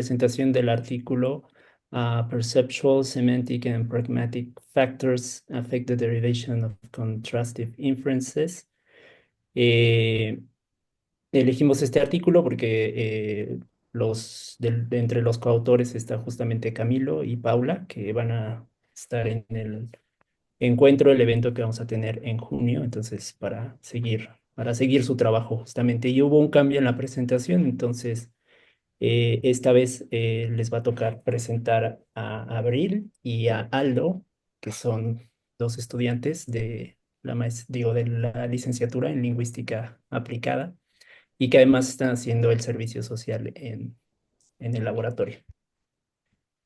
presentación del artículo Perceptual, Semantic and Pragmatic Factors Affect the Derivation of Contrastive Inferences. Eh, Elegimos este artículo porque de entre los coautores está justamente Camilo y Paula, que van a estar en el evento que vamos a tener en junio, entonces para seguir su trabajo justamente. Y hubo un cambio en la presentación, entonces esta vez les va a tocar presentar a Abril y a Aldo, que son dos estudiantes de la licenciatura en lingüística aplicada y que además están haciendo el servicio social en el laboratorio.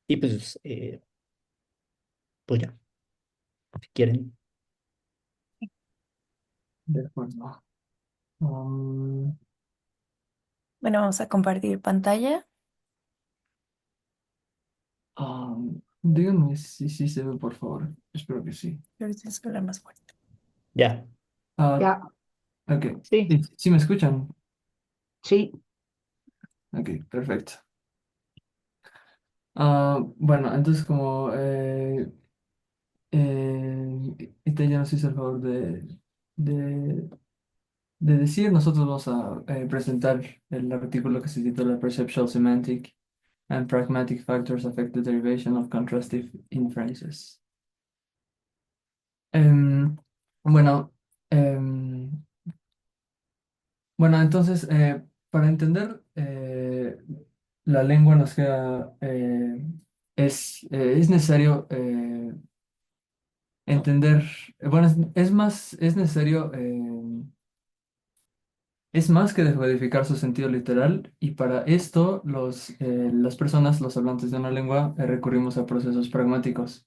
Y pues ya, si quieren. De acuerdo. Um, Bueno, vamos a compartir pantalla. Díganme si sí se ve, por favor. Espero que sí. Creo que tienes que hablar más fuerte. Ya, Ah, Ya, ok. sí, ¿Sí me escuchan? sí. Ok, perfecto. Bueno, entonces como Ita ya nos hizo el favor de, de decir, nosotros vamos a presentar el artículo que se titula Perceptual Semantic and Pragmatic Factors Affect the Derivation of Contrastive Inferences. Em, bueno, em, bueno, entonces, para entender la lengua nos queda, es necesario entender, bueno, es necesario, es más que decodificar su sentido literal y para esto las personas, los hablantes de una lengua, recurrimos a procesos pragmáticos,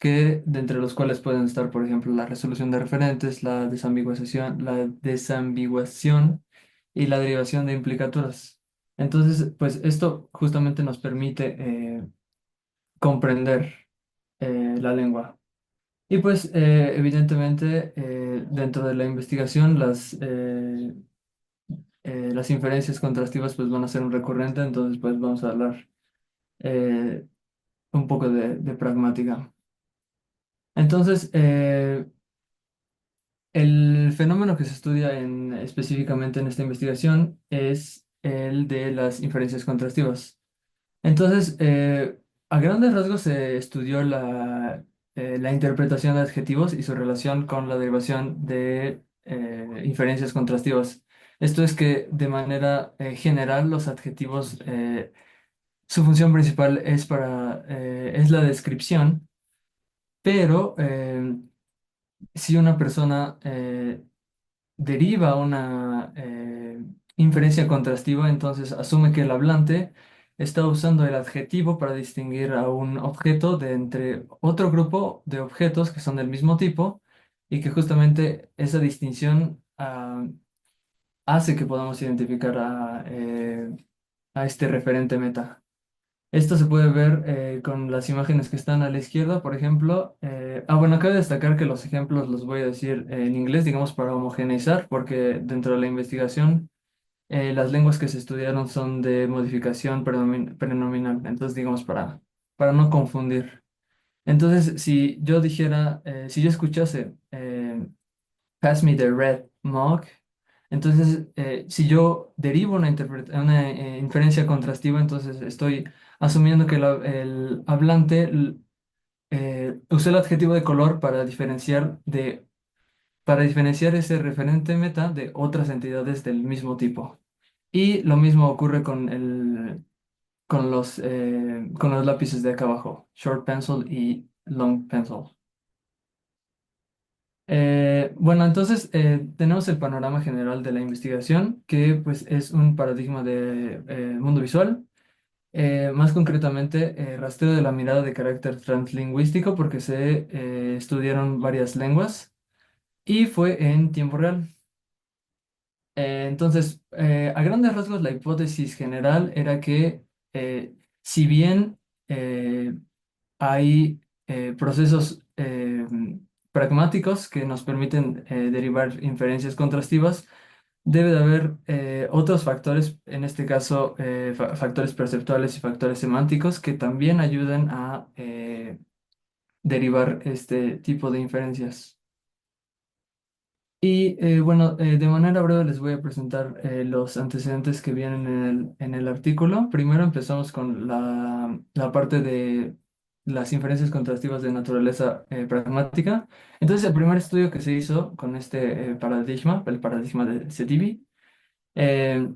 de entre los cuales pueden estar, por ejemplo, la resolución de referentes, la desambiguación y la derivación de implicaturas. Entonces, pues esto justamente nos permite comprender la lengua. Y pues evidentemente dentro de la investigación las inferencias contrastivas pues van a ser un recurrente, entonces pues vamos a hablar eh, un poco de pragmática. Entonces, el fenómeno que se estudia específicamente en esta investigación es el de las inferencias contrastivas. Entonces, a grandes rasgos se estudió la interpretación de adjetivos y su relación con la derivación de inferencias contrastivas. Esto es que de manera general los adjetivos, su función principal es la descripción, pero si una persona deriva una inferencia contrastiva, entonces asume que el hablante está usando el adjetivo para distinguir a un objeto de entre otro grupo de objetos que son del mismo tipo y que justamente esa distinción hace que podamos identificar a este referente meta. Esto se puede ver con las imágenes que están a la izquierda, por ejemplo. Bueno, cabe destacar que los ejemplos los voy a decir en inglés, digamos, para homogeneizar, porque dentro de la investigación las lenguas que se estudiaron son de modificación prenominal, entonces, digamos, para no confundir. Entonces, si yo escuchase Pass me the red mug. Entonces, si yo derivo una inferencia contrastiva, entonces estoy asumiendo que el hablante usó el adjetivo de color para diferenciar ese referente meta de otras entidades del mismo tipo. Y lo mismo ocurre con los lápices de acá abajo, short pencil y long pencil. Bueno, entonces tenemos el panorama general de la investigación, que pues es un paradigma de mundo visual, más concretamente rastreo de la mirada de carácter translingüístico, porque se estudiaron varias lenguas y fue en tiempo real. Entonces, a grandes rasgos, la hipótesis general era que si bien eh, hay procesos pragmáticos que nos permiten derivar inferencias contrastivas, debe de haber otros factores, en este caso factores perceptuales y factores semánticos, que también ayudan a derivar este tipo de inferencias. Y bueno, de manera breve les voy a presentar los antecedentes que vienen en el artículo. Primero empezamos con la parte de las inferencias contrastivas de naturaleza pragmática. Entonces, el primer estudio que se hizo con este paradigma, el paradigma de Sedibi, eh,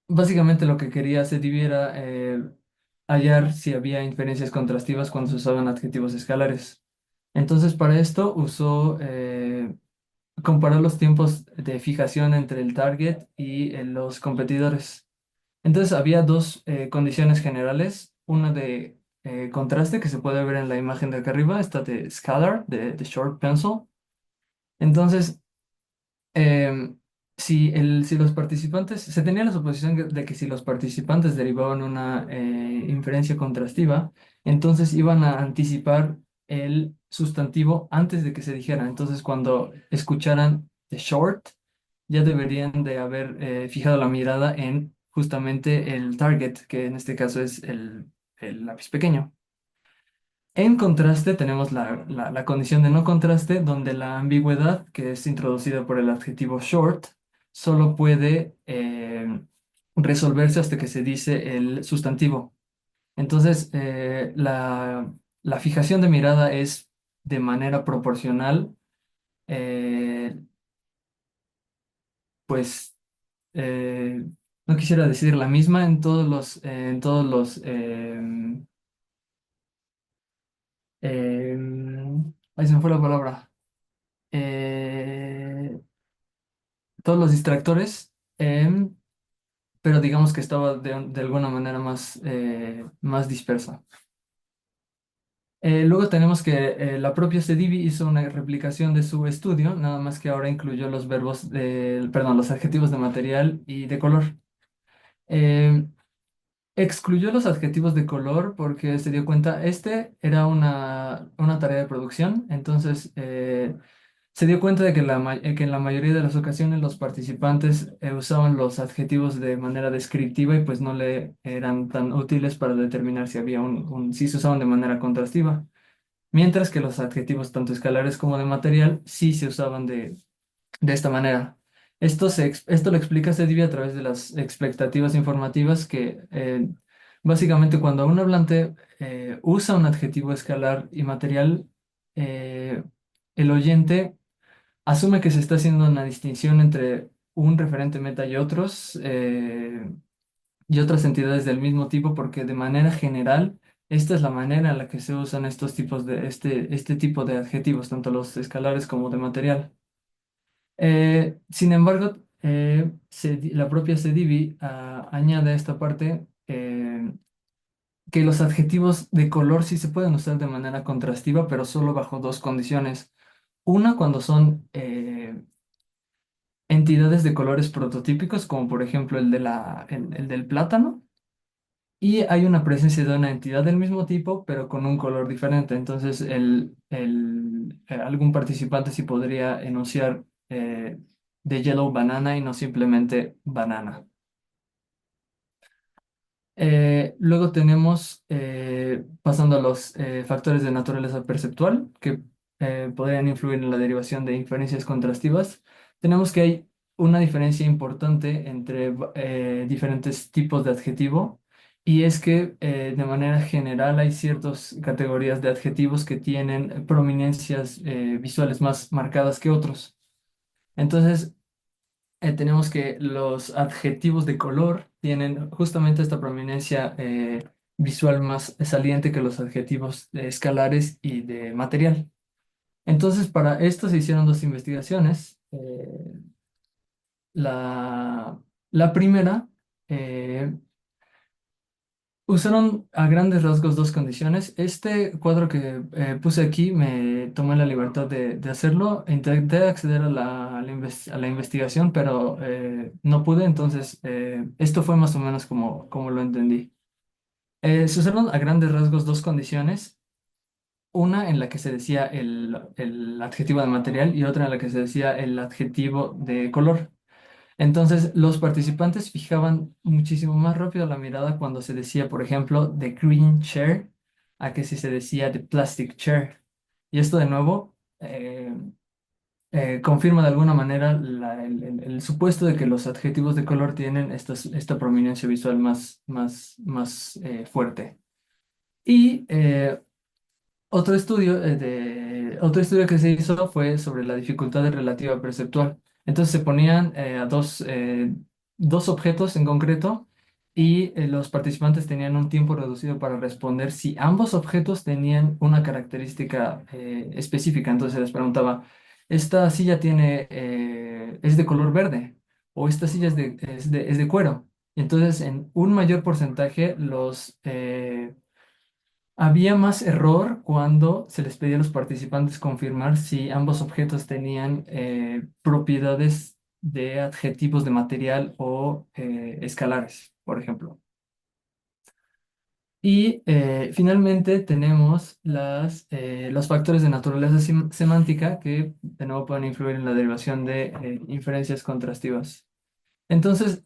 básicamente lo que quería Sedibi era hallar si había inferencias contrastivas cuando se usaban adjetivos escalares. Entonces, para esto usó comparar los tiempos de fijación entre el target y los competidores. Entonces había dos condiciones generales, una de contraste que se puede ver en la imagen de acá arriba, esta de scalar, de short pencil. Entonces, em, si los participantes, se tenía la suposición de que si los participantes derivaban una inferencia contrastiva, entonces iban a anticipar el sustantivo antes de que se dijera. Entonces, cuando escucharan the short, ya deberían de haber fijado la mirada en justamente el target, que en este caso es el lápiz pequeño. En contraste, tenemos la condición de no contraste, donde la ambigüedad, que es introducida por el adjetivo short, solo puede resolverse hasta que se dice el sustantivo. Entonces, la fijación de mirada es de manera proporcional, eh, pues eh, no quisiera decir la misma ahí se me fue la palabra. eh, Todos los distractores, pero digamos que estaba de alguna manera más dispersa. Luego tenemos que la propia Cedivi hizo una replicación de su estudio, nada más que ahora incluyó los perdón, los adjetivos de material y de color. Em, Excluyó los adjetivos de color porque se dio cuenta, este era una tarea de producción, entonces se dio cuenta de que, que en la mayoría de las ocasiones los participantes usaban los adjetivos de manera descriptiva y pues no le eran tan útiles para determinar si había si se usaban de manera contrastiva, mientras que los adjetivos tanto escalares como de material sí se usaban de esta manera. Esto lo explica Cedivia a través de las expectativas informativas que básicamente cuando un hablante usa un adjetivo escalar y material, eh, el oyente asume que se está haciendo una distinción entre un referente meta y otras entidades del mismo tipo porque de manera general esta es la manera en la que se usan estos tipos este tipo de adjetivos, tanto los escalares como de material. Sin embargo, la propia Cedivi añade a esta parte que los adjetivos de color sí se pueden usar de manera contrastiva, pero solo bajo dos condiciones. Una, cuando son entidades de colores prototípicos, como por ejemplo el del plátano, y hay una presencia de una entidad del mismo tipo, pero con un color diferente. Entonces, algún participante sí podría enunciar de yellow banana y no simplemente banana. Luego tenemos, pasando a los factores de naturaleza perceptual que podrían influir en la derivación de inferencias contrastivas, tenemos que hay una diferencia importante entre diferentes tipos de adjetivo y es que de manera general hay ciertas categorías de adjetivos que tienen prominencias visuales más marcadas que otros. Entonces, tenemos que los adjetivos de color tienen justamente esta prominencia visual más saliente que los adjetivos escalares y de material. Entonces, para esto se hicieron dos investigaciones. La primera, eh, usaron a grandes rasgos dos condiciones. Este cuadro que puse aquí me tomé la libertad de hacerlo. Intenté acceder a la investigación, pero no pude. Entonces, esto fue más o menos como lo entendí. Se usaron a grandes rasgos dos condiciones. Una en la que se decía el adjetivo de material y otra en la que se decía el adjetivo de color. Entonces, los participantes fijaban muchísimo más rápido la mirada cuando se decía, por ejemplo, the green chair, a que si se decía the plastic chair. Y esto de nuevo confirma de alguna manera el supuesto de que los adjetivos de color tienen esta prominencia visual más fuerte. Y otro estudio que se hizo fue sobre la dificultad de relativa perceptual. Entonces se ponían a dos objetos en concreto y los participantes tenían un tiempo reducido para responder si ambos objetos tenían una característica específica. Entonces se les preguntaba, ¿esta silla es de color verde? ¿O esta silla es de cuero? Y entonces en un mayor porcentaje había más error cuando se les pedía a los participantes confirmar si ambos objetos tenían propiedades de adjetivos de material o escalares, por ejemplo. Y finalmente tenemos los factores de naturaleza semántica que de nuevo pueden influir en la derivación de inferencias contrastivas. Entonces,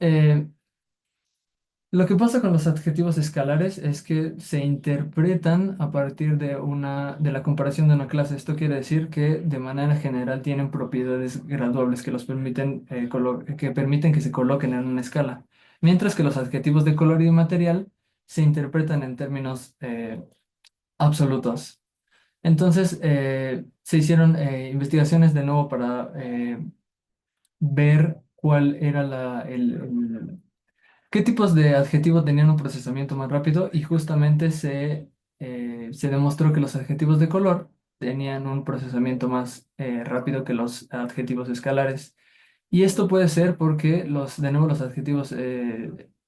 lo que pasa con los adjetivos escalares es que se interpretan a partir de la comparación de una clase. Esto quiere decir que de manera general tienen propiedades graduables que que permiten que se coloquen en una escala. Mientras que los adjetivos de color y de material se interpretan en términos absolutos. Entonces, se hicieron investigaciones de nuevo para ver cuál era qué tipos de adjetivos tenían un procesamiento más rápido y justamente se demostró que los adjetivos de color tenían un procesamiento más rápido que los adjetivos escalares. Y esto puede ser porque de nuevo, los adjetivos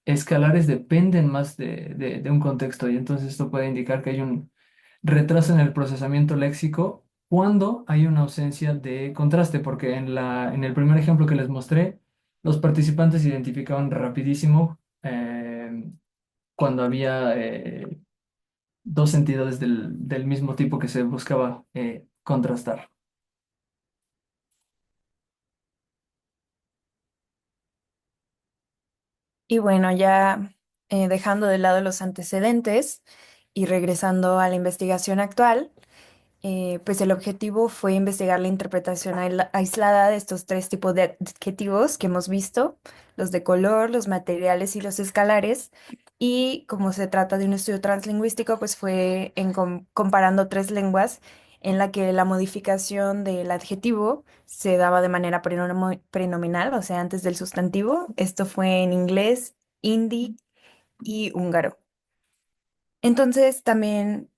escalares dependen más de un contexto y entonces esto puede indicar que hay un retraso en el procesamiento léxico cuando hay una ausencia de contraste, porque en el primer ejemplo que les mostré, los participantes identificaban rapidísimo cuando había dos entidades del mismo tipo que se buscaba contrastar. Y bueno, ya dejando de lado los antecedentes y regresando a la investigación actual, pues el objetivo fue investigar la interpretación aislada de estos tres tipos de adjetivos que hemos visto, los de color, los materiales y los escalares. Y como se trata de un estudio translingüístico, pues fue comparando tres lenguas en la que la modificación del adjetivo se daba de manera prenominal, o sea, antes del sustantivo. Esto fue en inglés, hindi y húngaro. Entonces, también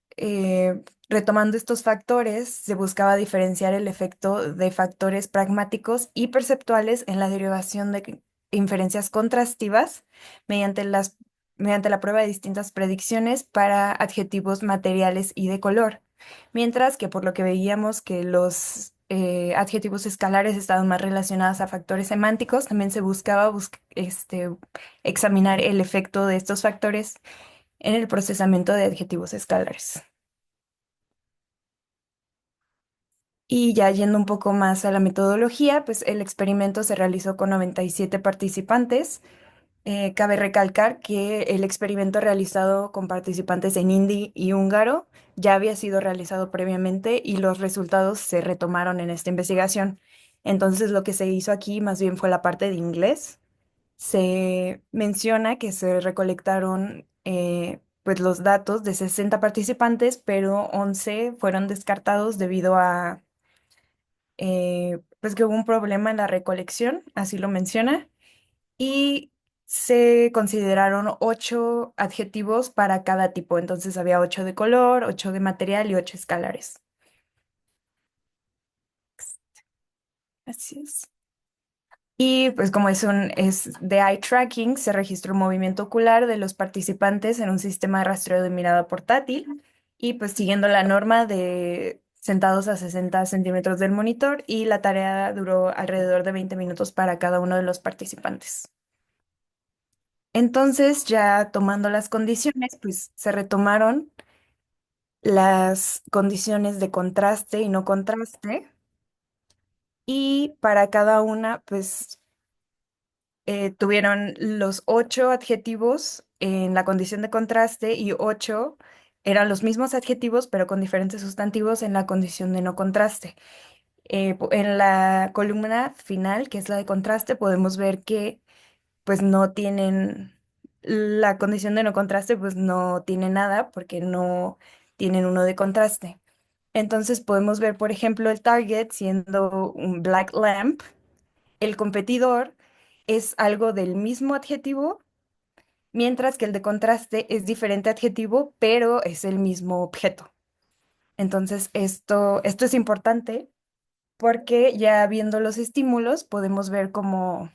retomando estos factores, se buscaba diferenciar el efecto de factores pragmáticos y perceptuales en la derivación de inferencias contrastivas mediante mediante la prueba de distintas predicciones para adjetivos materiales y de color. Mientras que por lo que veíamos que los adjetivos escalares estaban más relacionados a factores semánticos, también se buscaba examinar el efecto de estos factores en el procesamiento de adjetivos escalares. Y ya yendo un poco más a la metodología, pues el experimento se realizó con 97 participantes. Cabe recalcar que el experimento realizado con participantes en hindi y húngaro ya había sido realizado previamente y los resultados se retomaron en esta investigación. Entonces lo que se hizo aquí más bien fue la parte de inglés. Se menciona que se recolectaron pues los datos de 60 participantes, pero 11 fueron descartados debido a pues que hubo un problema en la recolección, así lo menciona, y se consideraron 8 adjetivos para cada tipo. Entonces había 8 de color, 8 de material y 8 escalares. Así es. Y pues como es de eye tracking, se registró movimiento ocular de los participantes en un sistema de rastreo de mirada portátil y pues siguiendo la norma de sentados a 60 centímetros del monitor, y la tarea duró alrededor de 20 minutos para cada uno de los participantes. Entonces, ya tomando las condiciones, pues se retomaron las condiciones de contraste y no contraste, y para cada una, pues tuvieron los 8 adjetivos en la condición de contraste y 8 eran los mismos adjetivos, pero con diferentes sustantivos en la condición de no contraste. En la columna final, que es la de contraste, podemos ver que pues no tienen la condición de no contraste, pues no tiene nada porque no tienen uno de contraste. Entonces podemos ver, por ejemplo, el target siendo un black lamp, el competidor es algo del mismo adjetivo, mientras que el de contraste es diferente adjetivo, pero es el mismo objeto. Entonces esto es importante porque ya viendo los estímulos podemos ver cómo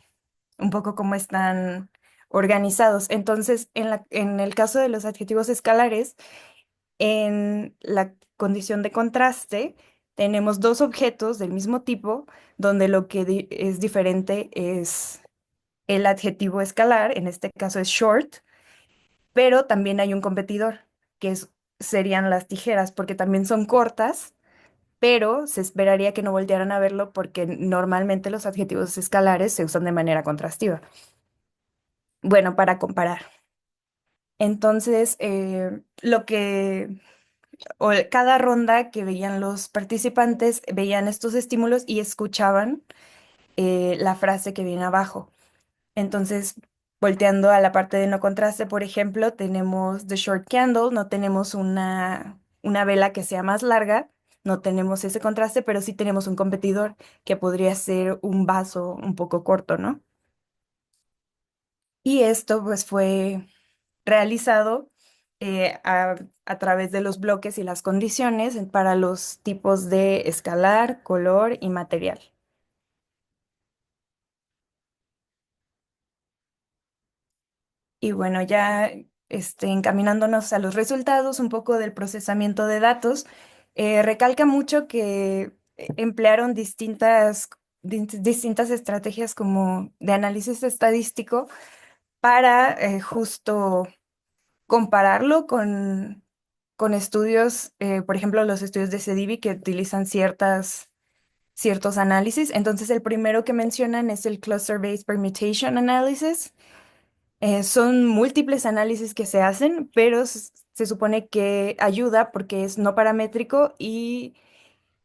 un poco cómo están organizados. Entonces, en el caso de los adjetivos escalares, en la condición de contraste, tenemos dos objetos del mismo tipo, donde lo que es diferente es el adjetivo escalar, en este caso es short, pero también hay un competidor, que serían las tijeras, porque también son cortas, pero se esperaría que no voltearan a verlo porque normalmente los adjetivos escalares se usan de manera contrastiva. Bueno, para comparar. Entonces, cada ronda que veían los participantes, veían estos estímulos y escuchaban la frase que viene abajo. Entonces, volteando a la parte de no contraste, por ejemplo, tenemos The Short Candle, no tenemos una vela que sea más larga, no tenemos ese contraste, pero sí tenemos un competidor que podría ser un vaso un poco corto, ¿no? Y esto pues fue realizado a través de los bloques y las condiciones para los tipos de escalar, color y material. Y bueno, ya encaminándonos a los resultados, un poco del procesamiento de datos, recalca mucho que emplearon distintas estrategias como de análisis estadístico para justo compararlo con estudios, por ejemplo, los estudios de CDB que utilizan ciertos análisis. Entonces, el primero que mencionan es el Cluster-Based Permutation Analysis. Son múltiples análisis que se hacen, pero se supone que ayuda porque es no paramétrico y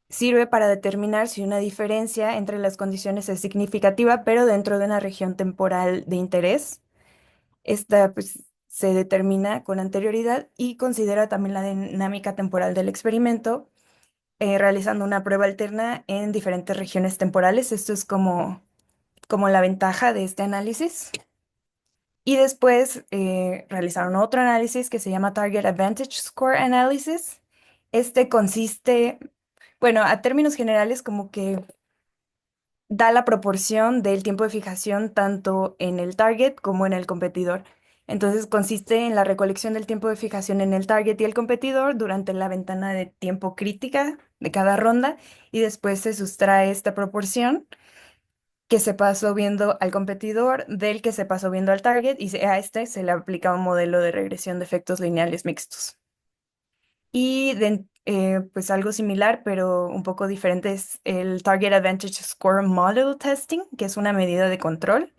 sirve para determinar si una diferencia entre las condiciones es significativa, pero dentro de una región temporal de interés. Esta pues, se determina con anterioridad y considera también la dinámica temporal del experimento, realizando una prueba alterna en diferentes regiones temporales. Esto es como la ventaja de este análisis. Y después realizaron otro análisis que se llama Target Advantage Score Analysis. Este consiste, bueno, a términos generales, como que da la proporción del tiempo de fijación tanto en el target como en el competidor. Entonces consiste en la recolección del tiempo de fijación en el target y el competidor durante la ventana de tiempo crítica de cada ronda y después se sustrae esta proporción que se pasó viendo al competidor del que se pasó viendo al target y a este se le aplica un modelo de regresión de efectos lineales mixtos. Y pues algo similar, pero un poco diferente, es el Target Advantage Score Model Testing, que es una medida de control.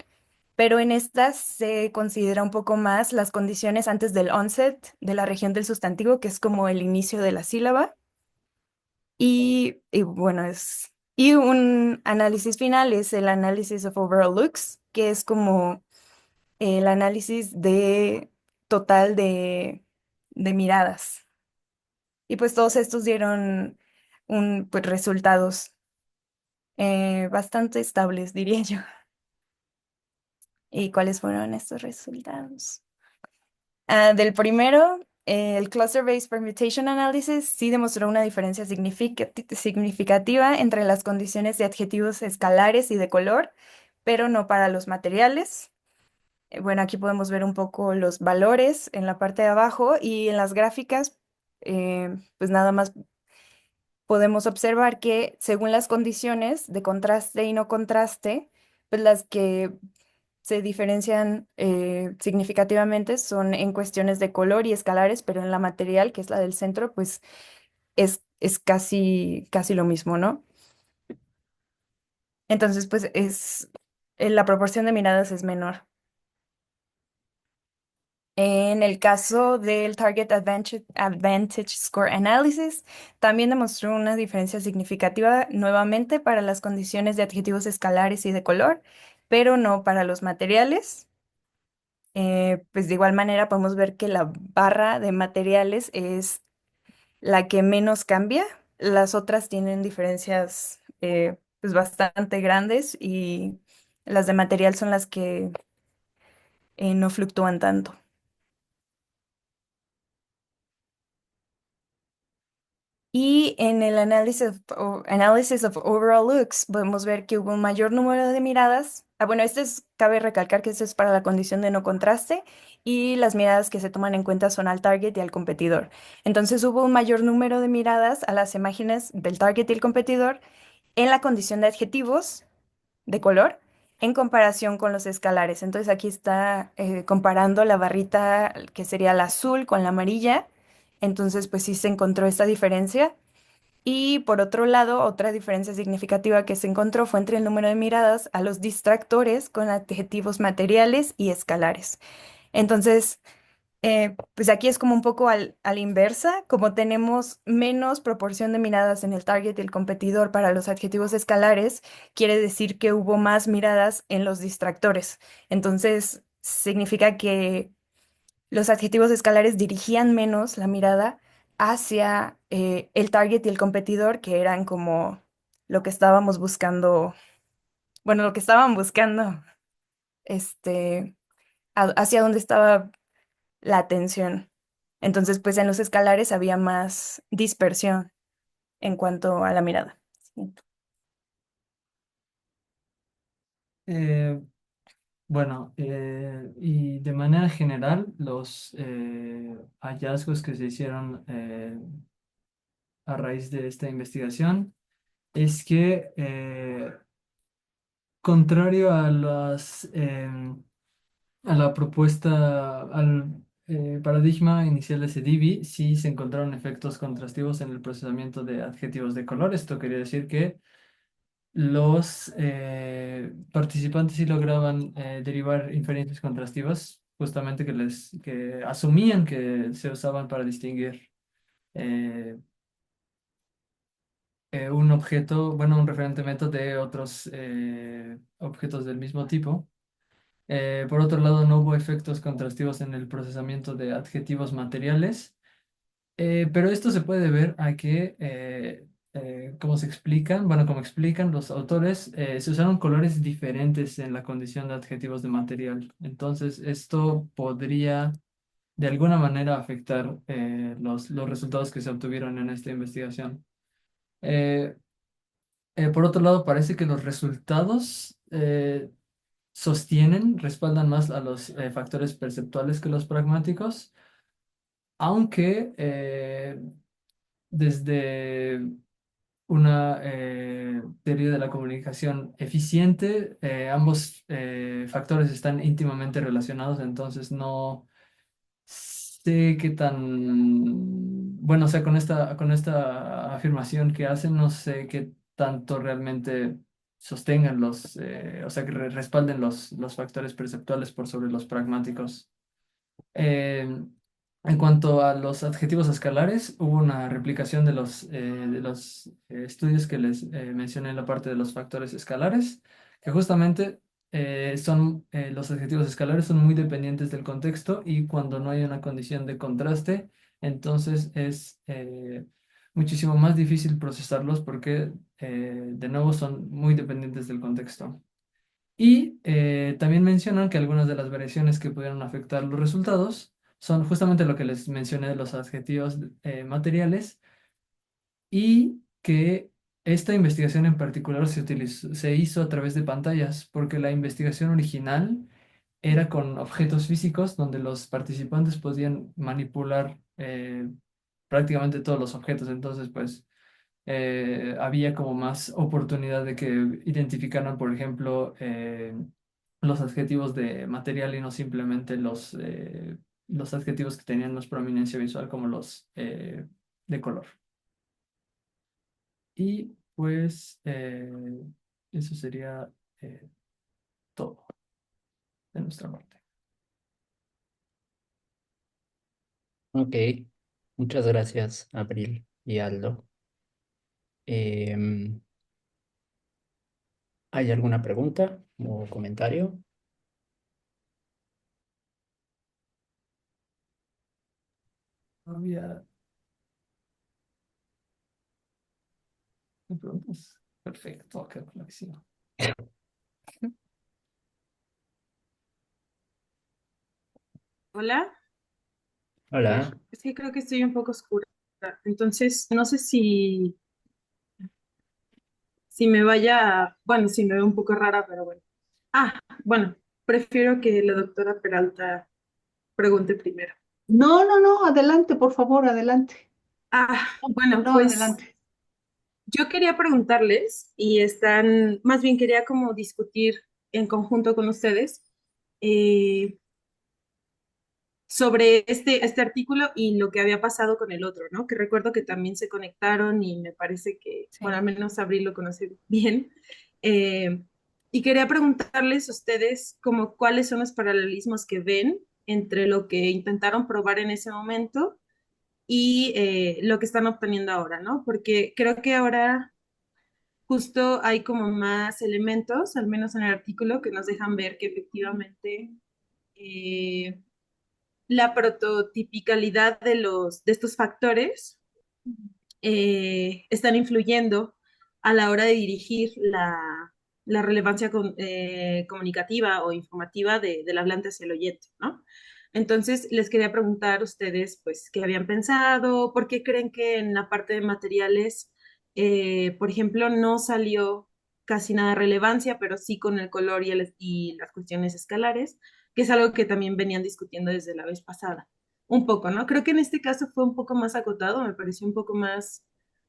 Pero en esta se considera un poco más las condiciones antes del onset de la región del sustantivo, que es como el inicio de la sílaba. Y bueno, y un análisis final es el análisis of overall looks, que es como el análisis de total de miradas. Y pues todos estos dieron pues, resultados bastante estables, diría yo. ¿Y cuáles fueron estos resultados? Del primero, el Cluster-Based Permutation Analysis sí demostró una diferencia significativa entre las condiciones de adjetivos escalares y de color, pero no para los materiales. Bueno, aquí podemos ver un poco los valores en la parte de abajo y en las gráficas, pues nada más podemos observar que según las condiciones de contraste y no contraste, pues las que se diferencian significativamente son en cuestiones de color y escalares, pero en la material, que es la del centro, pues es casi lo mismo, ¿no? Entonces, pues la proporción de miradas es menor. En el caso del Advantage Score Analysis, también demostró una diferencia significativa nuevamente para las condiciones de adjetivos escalares y de color, pero no para los materiales. Pues de igual manera podemos ver que la barra de materiales es la que menos cambia. Las otras tienen diferencias pues bastante grandes y las de material son las que no fluctúan tanto. Y en el análisis of overall looks podemos ver que hubo un mayor número de miradas. Bueno, cabe recalcar que esto es para la condición de no contraste y las miradas que se toman en cuenta son al target y al competidor. Entonces hubo un mayor número de miradas a las imágenes del target y el competidor en la condición de adjetivos de color en comparación con los escalares. Entonces aquí está comparando la barrita que sería la azul con la amarilla. Entonces pues sí se encontró esta diferencia. Y por otro lado, otra diferencia significativa que se encontró fue entre el número de miradas a los distractores con adjetivos materiales y escalares. Entonces, pues aquí es como un poco a la inversa, como tenemos menos proporción de miradas en el target y el competidor para los adjetivos escalares, quiere decir que hubo más miradas en los distractores. Entonces, significa que los adjetivos escalares dirigían menos la mirada hacia el target y el competidor, que eran como lo que estábamos buscando, bueno, lo que estaban buscando, este, hacia dónde estaba la atención. Entonces, pues en los escalares había más dispersión en cuanto a la mirada. Sí. Eh, bueno, y de manera general, los hallazgos que se hicieron a raíz de esta investigación es que, contrario a a la propuesta, al paradigma inicial de Sedibi, sí se encontraron efectos contrastivos en el procesamiento de adjetivos de color. Esto quería decir que los participantes sí lograban derivar inferencias contrastivas, justamente que asumían que se usaban para distinguir eh, un objeto, bueno, un referente método de otros objetos del mismo tipo. Por otro lado, no hubo efectos contrastivos en el procesamiento de adjetivos materiales, pero esto se puede ver a que, como se explican, bueno, como explican los autores, se usaron colores diferentes en la condición de adjetivos de material. Entonces, esto podría de alguna manera afectar los resultados que se obtuvieron en esta investigación. Eh, por otro lado, parece que los resultados respaldan más a los factores perceptuales que los pragmáticos, aunque desde una teoría de la comunicación eficiente, ambos factores están íntimamente relacionados, entonces no sé qué tan, bueno, o sea, con esta afirmación que hacen, no sé qué tanto realmente sostengan o sea, que respalden los factores perceptuales por sobre los pragmáticos. Eh, en cuanto a los adjetivos escalares, hubo una replicación de los estudios que les mencioné en la parte de los factores escalares, que justamente los adjetivos escalares son muy dependientes del contexto y cuando no hay una condición de contraste, entonces es muchísimo más difícil procesarlos porque, de nuevo, son muy dependientes del contexto. Y también mencionan que algunas de las variaciones que pudieron afectar los resultados son justamente lo que les mencioné de los adjetivos materiales y que esta investigación en particular se hizo a través de pantallas porque la investigación original era con objetos físicos donde los participantes podían manipular prácticamente todos los objetos. Entonces, pues había como más oportunidad de que identificaran, por ejemplo, los adjetivos de material y no simplemente los adjetivos que tenían más prominencia visual como los de color. Y pues eso sería eh, de nuestra parte. Ok, muchas gracias, Abril y Aldo. Em, ¿Hay alguna pregunta o comentario? Había preguntas. Perfecto, qué conexión. Hola, a ver, Hola. es que creo que estoy un poco oscura. Entonces, no sé si me vaya, bueno, si me veo un poco rara, pero bueno. Ah, bueno, prefiero que la doctora Peralta pregunte primero. No, no, no, adelante, por favor, adelante. Ah, bueno, No, pues adelante. yo quería preguntarles más bien quería como discutir en conjunto con ustedes eh, sobre este artículo y lo que había pasado con el otro, ¿no? Que recuerdo que también se conectaron y me parece que, bueno, Sí. al menos Abril lo conoce bien. Eh, y quería preguntarles a ustedes como cuáles son los paralelismos que ven entre lo que intentaron probar en ese momento y lo que están obteniendo ahora, ¿no? Porque creo que ahora justo hay como más elementos, al menos en el artículo, que nos dejan ver que efectivamente eh, la prototipicalidad de estos factores están influyendo a la hora de dirigir la relevancia comunicativa o informativa del hablante hacia el oyente, ¿no? Entonces, les quería preguntar a ustedes, pues, qué habían pensado, por qué creen que en la parte de materiales, por ejemplo, no salió casi nada de relevancia, pero sí con el color y las cuestiones escalares, que es algo que también venían discutiendo desde la vez pasada. Un poco, ¿no? Creo que en este caso fue un poco más acotado, me pareció un poco más,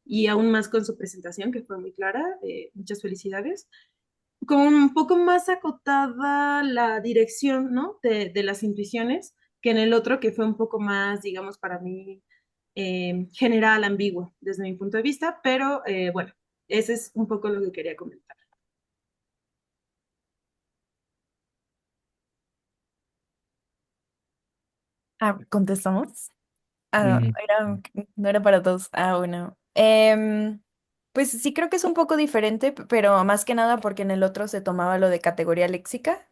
y aún más con su presentación, que fue muy clara. Muchas felicidades. Como un poco más acotada la dirección, ¿no? De las intuiciones, que en el otro, que fue un poco más, digamos, para mí, general, ambiguo, desde mi punto de vista, pero bueno, ese es un poco lo que quería comentar. Ah, ¿contestamos? Ah, no, Mm, no era para todos. Ah, bueno. Pues sí creo que es un poco diferente, pero más que nada porque en el otro se tomaba lo de categoría léxica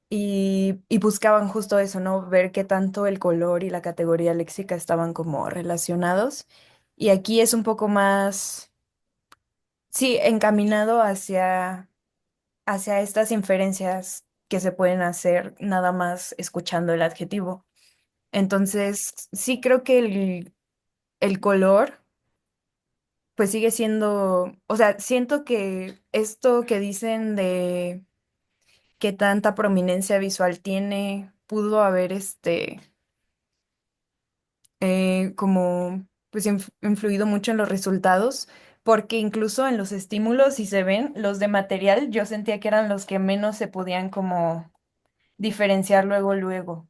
y buscaban justo eso, ¿no? Ver qué tanto el color y la categoría léxica estaban como relacionados. Y aquí es un poco más, sí, encaminado hacia estas inferencias que se pueden hacer nada más escuchando el adjetivo. Entonces, sí creo que el color, pues sigue siendo, o sea, siento que esto que dicen de qué tanta prominencia visual tiene, pudo haber como, pues influido mucho en los resultados, porque incluso en los estímulos, si se ven, los de material, yo sentía que eran los que menos se podían como diferenciar luego, luego.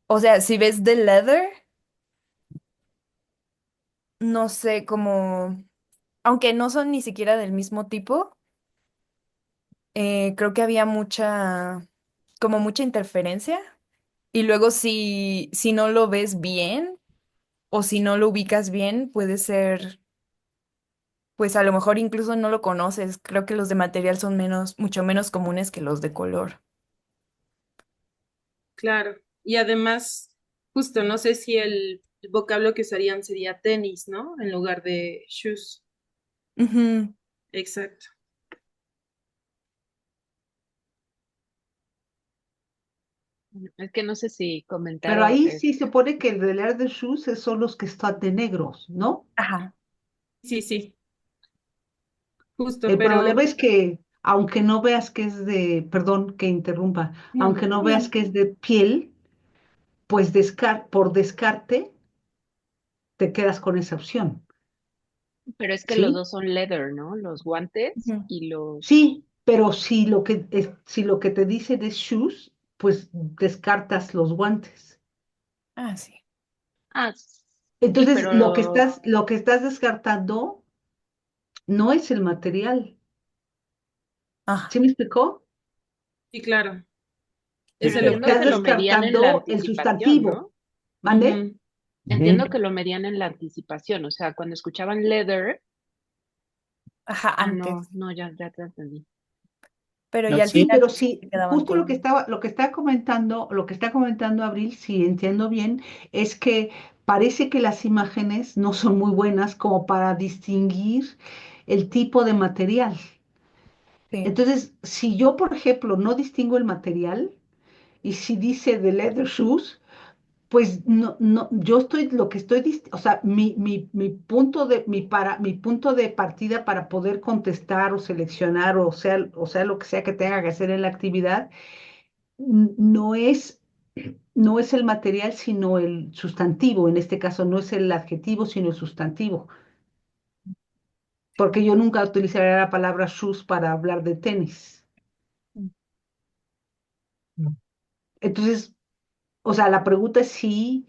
O sea, si ves The Leather, no sé, como, aunque no son ni siquiera del mismo tipo, creo que había como mucha interferencia. Y luego si no lo ves bien o si no lo ubicas bien, puede ser, pues a lo mejor incluso no lo conoces. Creo que los de material son mucho menos comunes que los de color. Claro. Y además, justo, no sé si el vocablo que usarían sería tenis, ¿no? En lugar de shoes. Ujú. Exacto. Es que no sé si Pero comentaron, ahí sí se pone que el de leer de shoes son los que están de negros, ¿no? Ajá. Sí, sí, justo, El pero problema es que, aunque no veas que es de, perdón que interrumpa, no, aunque no veas no, que es de piel, pues por descarte te quedas con esa opción, pero es que los ¿sí? dos son leather, ¿no? Los guantes Ujú. y los... Sí, pero si lo que te dicen es shoes, pues descartas los guantes. Ah, sí. Ah, sí, Entonces, pero lo que estás descartando no es el material. Ah, ¿Sí me explicó? Sí, claro. Sí, Es el Pero claro. estás Entiendo que lo objetivo. medían en la descartando el anticipación, sustantivo. ¿no? ¿Mande? Ujú. Entiendo Ujú. que lo medían en la anticipación, o sea, cuando escuchaban leather, Ajá, no, antes, no, ya te entendí. pero No, ya al Sí, sí. final pero sí sí, se quedaban justo con... lo que está comentando, lo que está comentando Abril, si entiendo bien, es que parece que las imágenes no son muy buenas como para distinguir el tipo de material. Sí, Entonces, si yo, por ejemplo, no distingo el material y si dice de leather shoes, pues no, yo estoy, lo que estoy, o sea, mi punto de partida para poder contestar o seleccionar o sea lo que sea que tenga que hacer en la actividad, no es, no es el material, sino el sustantivo. En este caso, no es el adjetivo, sino el sustantivo. Porque yo nunca utilizaría la palabra shoes para hablar de tenis. Entonces, o sea, la pregunta es si,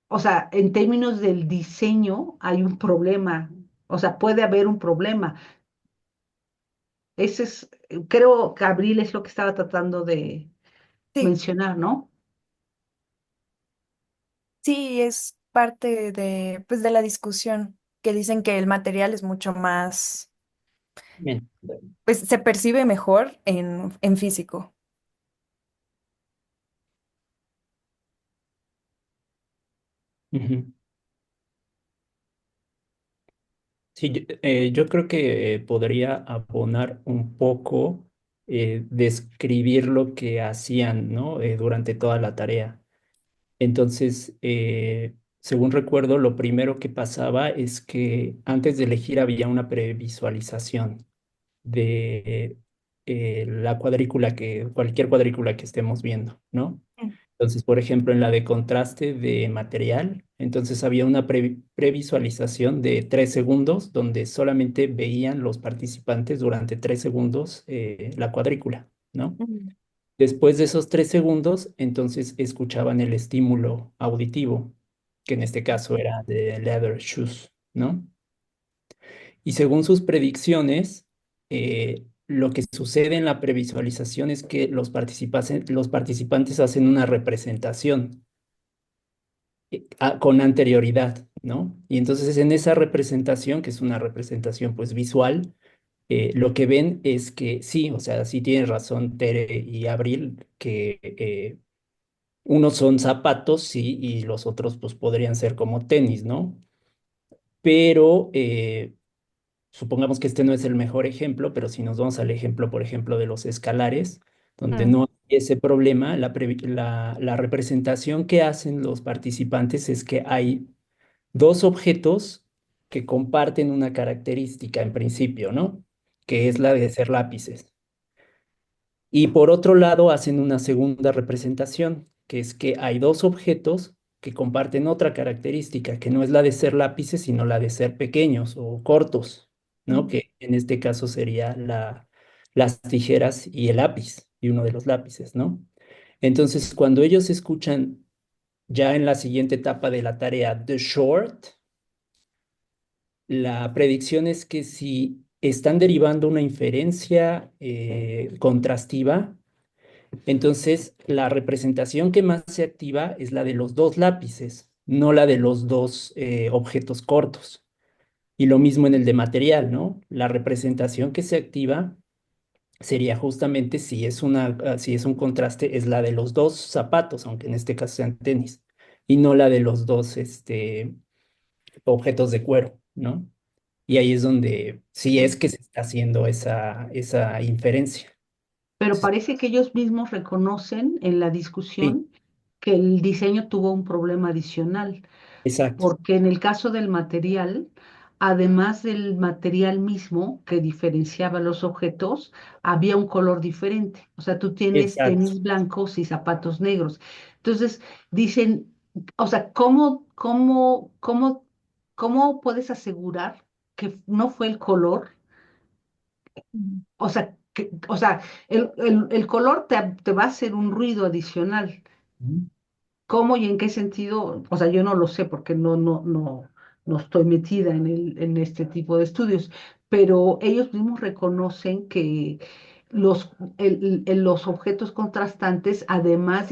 o sea, en términos del diseño hay un problema. O sea, puede haber un problema. Ese es, creo que Abril es lo que estaba tratando de sí, mencionar, ¿no? sí, es parte de, pues, de la discusión, que dicen que el material es mucho más, Bien. pues se percibe mejor en físico. Ujú. Sí, yo creo que podría abonar un poco, describir lo que hacían, ¿no? Durante toda la tarea. Entonces, según recuerdo, lo primero que pasaba es que antes de elegir había una previsualización de la cuadrícula cualquier cuadrícula que estemos viendo, ¿no? Mm. Entonces, por ejemplo, en la de contraste de material, entonces había una previsualización de 3 segundos donde solamente veían los participantes durante 3 segundos la cuadrícula, ¿no? Mm. Después de esos 3 segundos, entonces escuchaban el estímulo auditivo, que en este caso era de leather shoes, ¿no? Y según sus predicciones, lo que sucede en la previsualización es que los participantes hacen una representación con anterioridad, ¿no? Y entonces en esa representación, que es una representación pues visual, lo que ven es que sí, o sea, sí tienen razón Tere y Abril, que unos son zapatos, sí, y los otros pues podrían ser como tenis, ¿no? Pero supongamos que este no es el mejor ejemplo, pero si nos vamos al ejemplo, por ejemplo, de los escalares, donde Mm. no hay ese problema, la representación que hacen los participantes es que hay dos objetos que comparten una característica en principio, ¿no? Que es la de ser lápices. Y por otro lado, hacen una segunda representación, que es que hay dos objetos que comparten otra característica, que no es la de ser lápices, sino la de ser pequeños o cortos, ¿no? Mm. Que en este caso sería las tijeras y el lápiz, y uno de los lápices, ¿no? Entonces, cuando ellos escuchan ya en la siguiente etapa de la tarea The Short, la predicción es que si están derivando una inferencia contrastiva, entonces la representación que más se activa es la de los dos lápices, no la de los dos objetos cortos. Y lo mismo en el de material, ¿no? La representación que se activa sería justamente si es un contraste, es la de los dos zapatos, aunque en este caso sean tenis, y no la de los dos objetos de cuero, ¿no? Y ahí es donde sí es que se está haciendo esa inferencia. Pero parece que ellos mismos reconocen en la Sí, discusión que el diseño tuvo un problema adicional, exacto, porque en el caso del material, además del material mismo que diferenciaba los objetos, había un color diferente. O sea, tú tienes exacto. tenis blancos y zapatos negros. Entonces, dicen, o sea, ¿cómo puedes asegurar que no fue el color? Mm. O sea, el color te va a hacer un ruido adicional. Ujú. ¿Cómo y en qué sentido? O sea, yo no lo sé porque no estoy metida en este tipo de estudios, pero ellos mismos reconocen que los, los objetos contrastantes además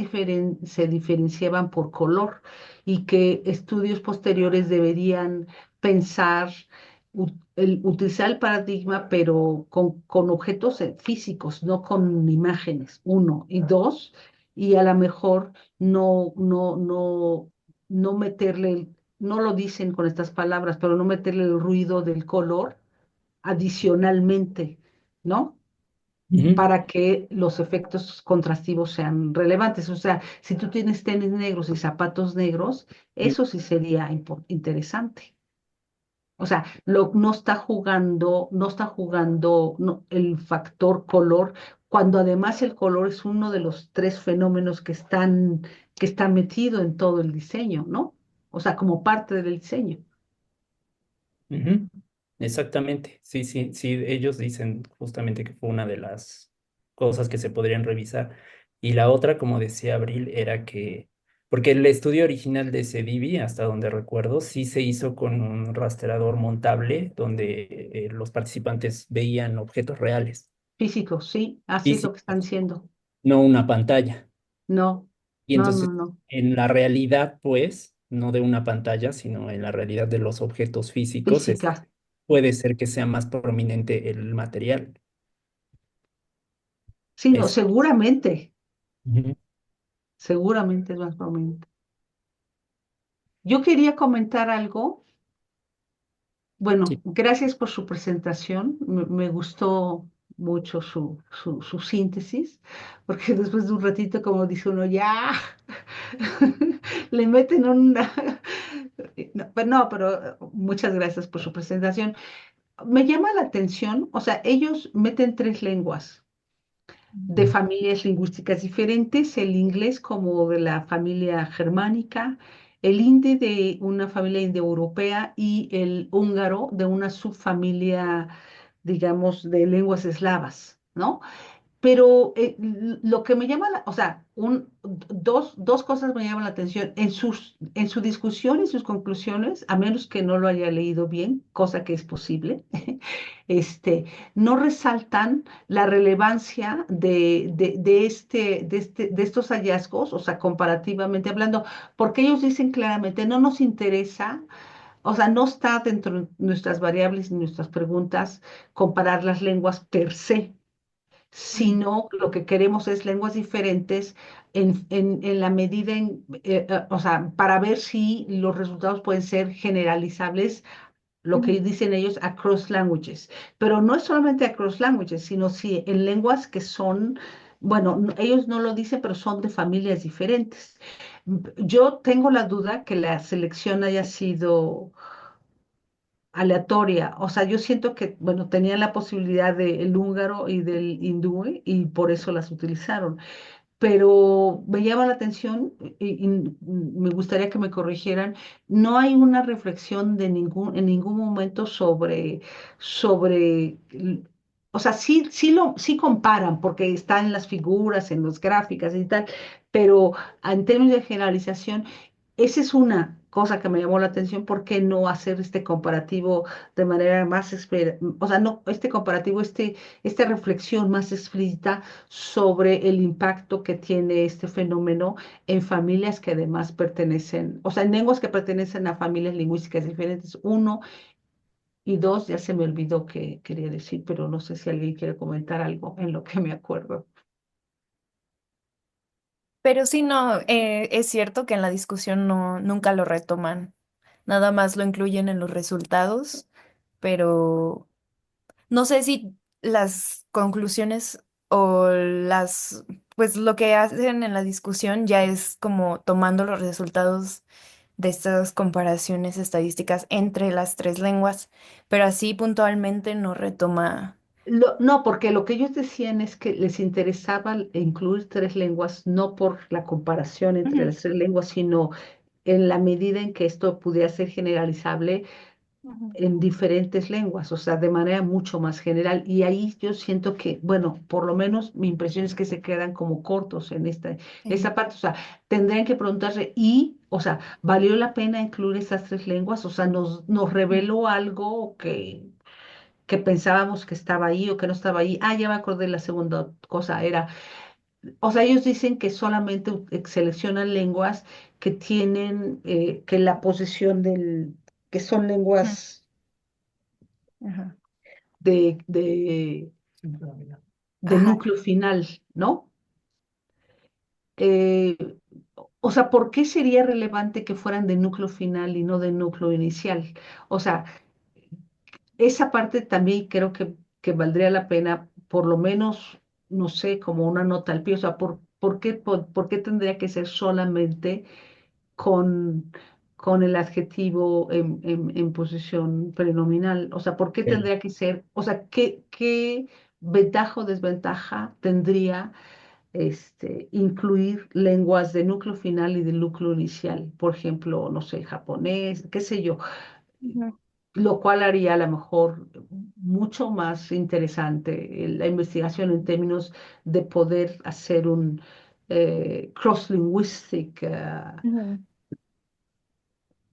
se diferenciaban por color y que estudios posteriores deberían pensar, utilizar el paradigma, pero con objetos físicos, no con imágenes, uno. Y dos, y a lo mejor no meterle, no lo dicen con estas palabras, pero no meterle el ruido del color adicionalmente, ¿no? Ujú. Para que los efectos contrastivos sean relevantes. O sea, si tú tienes tenis negros y zapatos negros, eso sí sería interesante. O sea, no está jugando el factor color, cuando además el color es uno de los tres fenómenos que está metido en todo el diseño, ¿no? O sea, como parte del diseño. Ujú. Exactamente, sí, sí, sí, ellos dicen justamente que fue una de las cosas que se podrían revisar. Y la otra, como decía Abril, era que, porque el estudio original de Cedivi, hasta donde recuerdo, sí se hizo con un rastreador montable donde los participantes veían objetos reales, Físico, sí, así es lo que están físicos, diciendo. no una pantalla. No, Y no, no, entonces, no. en la realidad, pues, no de una pantalla, sino en la realidad de los objetos físicos, Física. puede ser que sea más prominente el material. Sí, no, Es, seguramente, Ujú. seguramente es más prominente. Yo quería comentar algo. Bueno, Sí. gracias por su presentación. Me gustó mucho su síntesis, porque después de un ratito, como dice uno, ya le meten una... No, pero muchas gracias por su presentación. Me llama la atención, o sea, ellos meten tres lenguas de familias lingüísticas diferentes, el inglés como de la familia germánica, el hindi de una familia indoeuropea y el húngaro de una subfamilia, digamos, de lenguas eslavas, ¿no? Pero lo que me llama, o sea, dos cosas me llaman la atención. En su discusión y sus conclusiones, a menos que no lo haya leído bien, cosa que es posible, este, no resaltan la relevancia de estos hallazgos, o sea, comparativamente hablando, porque ellos dicen claramente, no nos interesa. O sea, no está dentro de nuestras variables ni nuestras preguntas comparar las lenguas per se, sino lo que queremos es lenguas diferentes en la medida o sea, para ver si los resultados pueden ser generalizables, lo que Ujú. dicen ellos, across languages. Pero no es solamente across languages, sino si en lenguas que son, bueno, ellos no lo dicen, pero son de familias diferentes. Yo tengo la duda que la selección haya sido aleatoria. O sea, yo siento que, bueno, tenían la posibilidad del húngaro y del hindú y por eso las utilizaron. Pero me llama la atención y me gustaría que me corrigieran, no hay una reflexión en ningún momento sobre, o sea, sí comparan porque está en las figuras, en las gráficas y tal, pero en términos de generalización, esa es una cosa que me llamó la atención. ¿Por qué no hacer este comparativo de manera más, o sea, no, este comparativo, esta reflexión más explícita sobre el impacto que tiene este fenómeno en familias que además pertenecen, o sea, en lenguas que pertenecen a familias lingüísticas diferentes? Uno, y dos, ya se me olvidó qué quería decir, pero no sé si alguien quiere comentar algo en lo que me acuerdo. Pero sí, no, es cierto que en la discusión nunca lo retoman, nada más lo incluyen en los resultados, pero no sé si las conclusiones o pues lo que hacen en la discusión ya es como tomando los resultados de estas comparaciones estadísticas entre las tres lenguas, pero así puntualmente no retoma. No, porque lo que ellos decían es que les interesaba incluir tres lenguas, no por la comparación entre Ujú, las tres lenguas, sino en la medida en que esto pudiera ser generalizable ujú. en diferentes lenguas, o sea, de manera mucho más general. Y ahí yo siento que, bueno, por lo menos mi impresión es que se quedan como cortos en Sí. esa parte. O sea, tendrían que preguntarse, o sea, ¿valió la pena incluir esas tres lenguas? O sea, nos reveló algo que pensábamos que estaba ahí o que no estaba ahí. Ah, ya me acordé, la segunda cosa era, o sea, ellos dicen que solamente seleccionan lenguas que tienen, que la posición que son Ujú. lenguas Ajá. de, de, de Ajá. núcleo final, ¿no? Eh, o sea, ¿por qué sería relevante que fueran de núcleo final y no de núcleo inicial? O sea, esa parte también creo que valdría la pena, por lo menos, no sé, como una nota al pie. O sea, ¿por qué tendría que ser solamente con, con el adjetivo en posición prenominal? O sea, ¿por qué El- tendría que ser? O sea, ¿qué ventaja o desventaja tendría incluir lenguas de núcleo final y de núcleo inicial? Por ejemplo, no sé, japonés, qué sé yo, Ujú. lo cual haría a lo mejor mucho más interesante la investigación en términos de poder hacer un cross-linguistic, Ujú.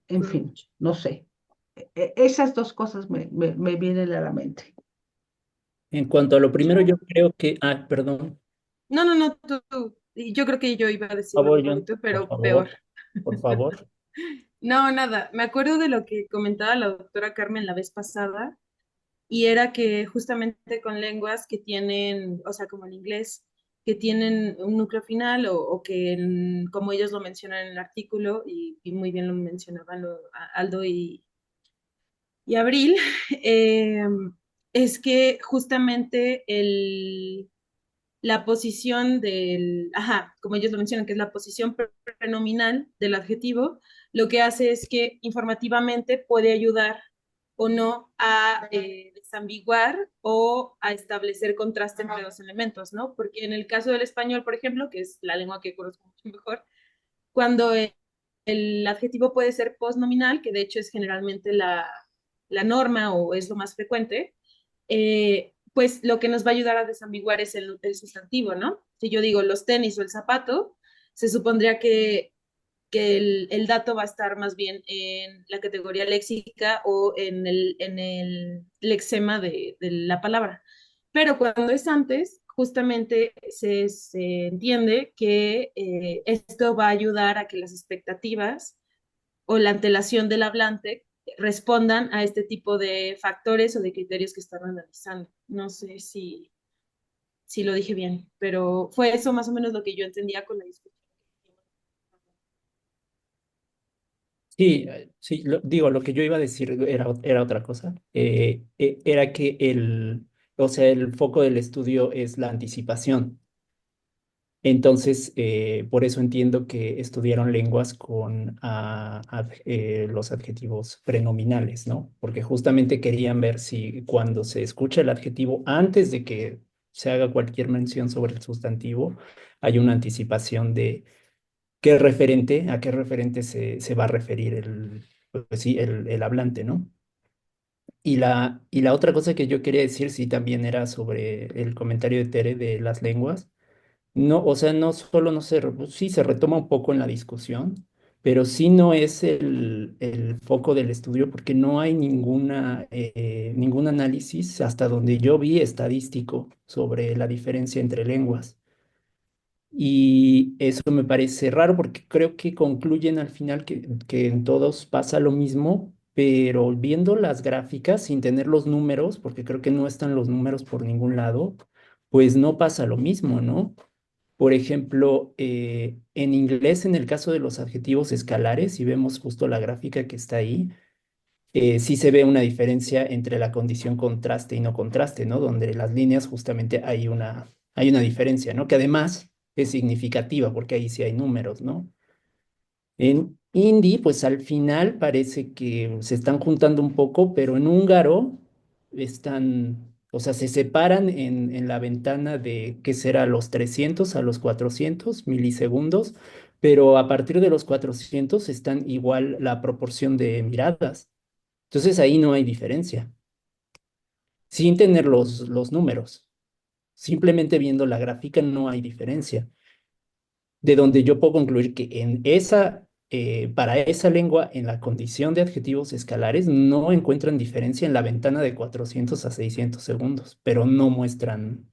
en fin, Approach. no sé. Esas dos cosas me vienen a la mente. En cuanto a lo primero, Yo, yo creo que, perdón, no, no, no, tú. Y yo creo que yo iba a decir por lo favor, mismo que John, tú, por pero peor. favor, por favor. No, nada. Me acuerdo de lo que comentaba la doctora Carmen la vez pasada, y era que justamente con lenguas que tienen, o sea, como el inglés, que tienen un núcleo final o que, como ellos lo mencionan en el artículo, y muy bien lo mencionaban Aldo y Abril, eh, es que justamente la posición como ellos lo mencionan, que es la posición prenominal del adjetivo, lo que hace es que informativamente puede ayudar o no a desambiguar o a establecer contraste entre dos elementos, ¿no? Porque en el caso del español, por ejemplo, que es la lengua que conozco mucho mejor, cuando el adjetivo puede ser postnominal, que de hecho es generalmente la norma o es lo más frecuente, pues lo que nos va a ayudar a desambiguar es el sustantivo, ¿no? Si yo digo los tenis o el zapato, se supondría que el dato va a estar más bien en la categoría léxica o en el lexema de la palabra. Pero cuando es antes, justamente se entiende que esto va a ayudar a que las expectativas o la antelación del hablante respondan a este tipo de factores o de criterios que están analizando. No sé si lo dije bien, pero fue eso más o menos lo que yo entendía con la discusión. Sí, sí, digo, lo que yo iba a decir era otra cosa. Era que o sea, el foco del estudio es la anticipación. Entonces, por eso entiendo que estudiaron lenguas con los adjetivos prenominales, ¿no? Porque justamente querían ver si cuando se escucha el adjetivo, antes de que se haga cualquier mención sobre el sustantivo, hay una anticipación de a qué referente se va a referir pues sí, el hablante, ¿no? Y la otra cosa que yo quería decir, sí, también era sobre el comentario de Tere de las lenguas. No, o sea, no solo no se, pues sí se retoma un poco en la discusión, pero sí no es el foco del estudio porque no hay ningún análisis hasta donde yo vi estadístico sobre la diferencia entre lenguas. Y eso me parece raro porque creo que concluyen al final que en todos pasa lo mismo, pero viendo las gráficas sin tener los números, porque creo que no están los números por ningún lado, pues no pasa lo mismo, ¿no? Por ejemplo, en inglés, en el caso de los adjetivos escalares, si vemos justo la gráfica que está ahí, sí se ve una diferencia entre la condición contraste y no contraste, ¿no? Donde las líneas justamente hay una diferencia, ¿no? Que además es significativa porque ahí sí hay números, ¿no? En hindi, pues al final parece que se están juntando un poco, pero en húngaro o sea, se separan en la ventana de, ¿qué será? Los 300 a los 400 milisegundos, pero a partir de los 400 están igual la proporción de miradas. Entonces ahí no hay diferencia, sin tener los números. Simplemente viendo la gráfica no hay diferencia. De donde yo puedo concluir que en esa para esa lengua, en la condición de adjetivos escalares, no encuentran diferencia en la ventana de 400 a 600 segundos, pero no muestran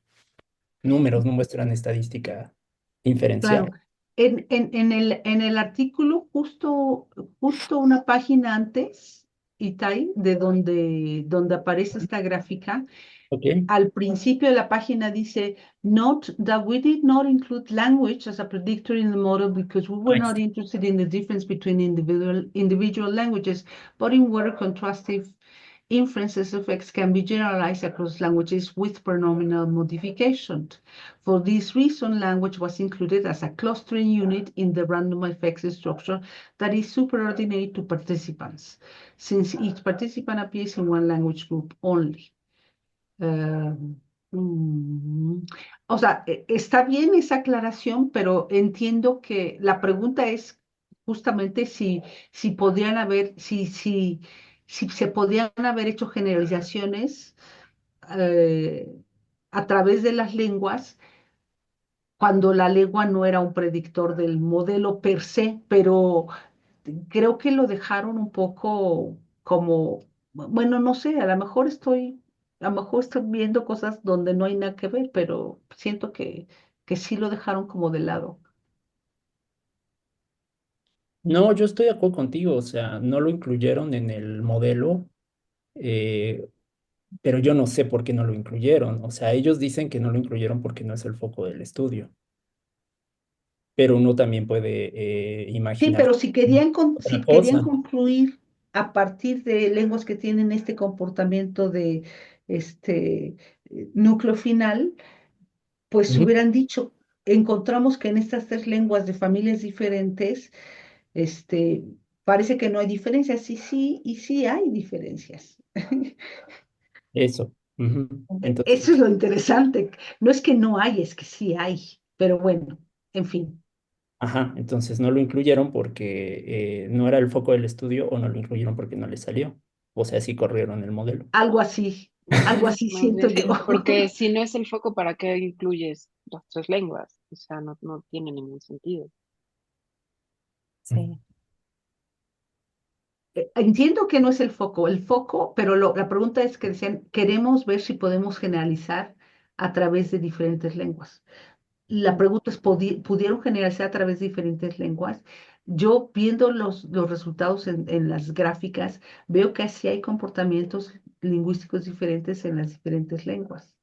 números, no muestran estadística Claro. inferencial. En el artículo, justo una página antes, Itai, de donde aparece esta gráfica, ¿Ok? al principio de la página dice, Note that we did not include language as a predictor in the model because we were Ahí not está. interested in the difference between individual languages, but in whether contrastive inferences effects can be generalized across languages with pronominal modification. For this reason, language was included as a clustering unit in the random effects structure that is superordinate to participants, since each participant appears in one language group only. Eh, mm, o sea, está bien esa aclaración, pero entiendo que la pregunta es justamente si podrían haber, si se podrían haber hecho generalizaciones eh, a través de las lenguas cuando la lengua no era un predictor del modelo per se, pero creo que lo dejaron un poco como, bueno, no sé, a lo mejor estoy viendo cosas donde no hay nada que ver, pero siento que sí lo dejaron como de lado. No, yo estoy de acuerdo contigo, o sea, no lo incluyeron en el modelo, eh, pero yo no sé por qué no lo incluyeron. O sea, ellos dicen que no lo incluyeron porque no es el foco del estudio, pero uno también puede Sí, imaginar pero si otra querían cosa. concluir a partir de lenguas que tienen este comportamiento de este núcleo final, pues Ujú. hubieran dicho, encontramos que en estas tres lenguas de familias diferentes, este, parece que no hay diferencias, y sí hay diferencias. Eso. Ujú. Eso es Entonces, lo interesante. No es que no hay, es que sí hay. Pero bueno, en fin, ajá, entonces no lo incluyeron porque no era el foco del estudio o no lo incluyeron porque no les salió. O sea, sí corrieron el modelo. algo así Más siento bien, yo. porque si no es el foco, ¿para qué incluyes las tres lenguas? O sea, no tiene ningún sentido. Sí. Entiendo que no es el foco, pero la pregunta es que decían, queremos ver si podemos generalizar a través de diferentes lenguas. La Mm. pregunta es, ¿pudieron generalizar a través de diferentes lenguas? Yo viendo los resultados en las gráficas, veo que así hay comportamientos lingüísticos diferentes en las diferentes lenguas,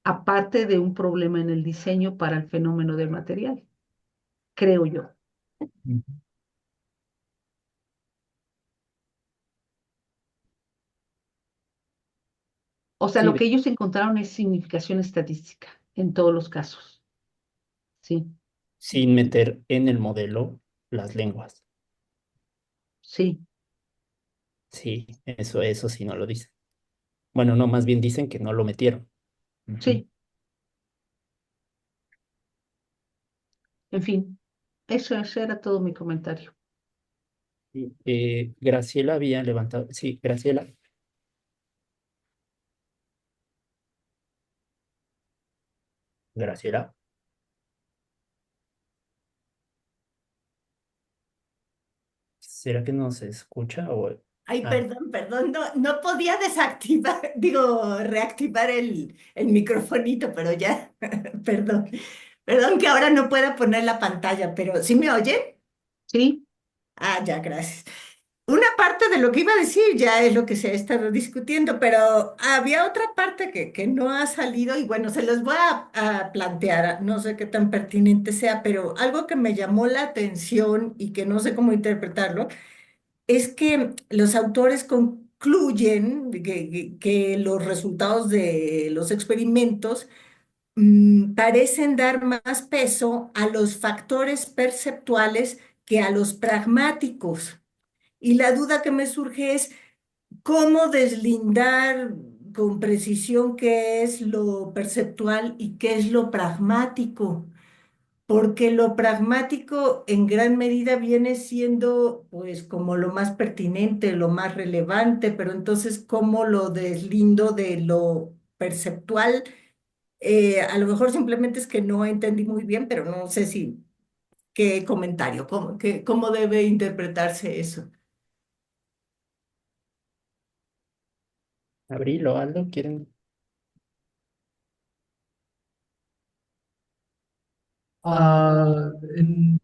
aparte de un problema en el diseño para el fenómeno del material, creo yo. Ujú. O sea, Sí, lo que ellos encontraron es significación estadística en todos los casos. Sí, sin meter en el modelo las lenguas. sí, Sí, eso sí no lo dicen. Bueno, no, más bien dicen que no lo metieron. Ujú. sí. En fin, ese era todo mi comentario. Sí, Graciela había levantado. Sí, Graciela. Graciela. ¿Será que no se escucha o... Ay, Ah, perdón, perdón, no podía desactivar, digo, reactivar el microfonito, pero ya, perdón, perdón que ahora no pueda poner la pantalla, pero ¿sí me oyen? Sí, Ah, ya, gracias. Una parte de lo que iba a decir ya es lo que se ha estado discutiendo, pero había otra parte que no ha salido y bueno, se los voy a plantear, no sé qué tan pertinente sea, pero algo que me llamó la atención y que no sé cómo interpretarlo es que los autores concluyen que los resultados de los experimentos parecen dar más peso a los factores perceptuales que a los pragmáticos. Y la duda que me surge es cómo deslindar con precisión qué es lo perceptual y qué es lo pragmático, porque lo pragmático en gran medida viene siendo pues como lo más pertinente, lo más relevante, pero entonces cómo lo deslindo de lo perceptual. A lo mejor simplemente es que no entendí muy bien, pero no sé si qué comentario, cómo debe interpretarse eso. Abril o Aldo, ¿quieren? Ah, en-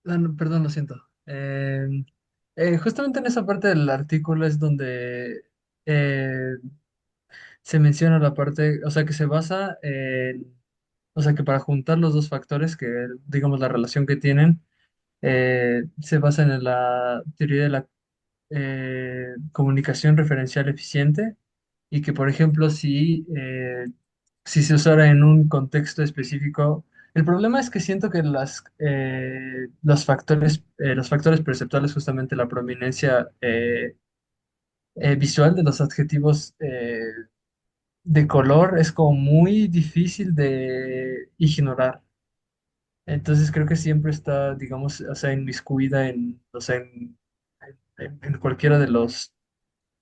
no, perdón, lo siento. Justamente en esa parte del artículo es donde eh, se menciona la parte, o sea, que se basa en, o sea, que para juntar los dos factores, que digamos la relación que tienen, se basa en la teoría de la comunicación referencial eficiente y que, por ejemplo, si se usara en un contexto específico, el problema es que siento que los factores perceptuales, justamente la prominencia visual de los adjetivos de color, es como muy difícil de ignorar. Entonces creo que siempre está, digamos, o sea, inmiscuida o sea, en cualquiera de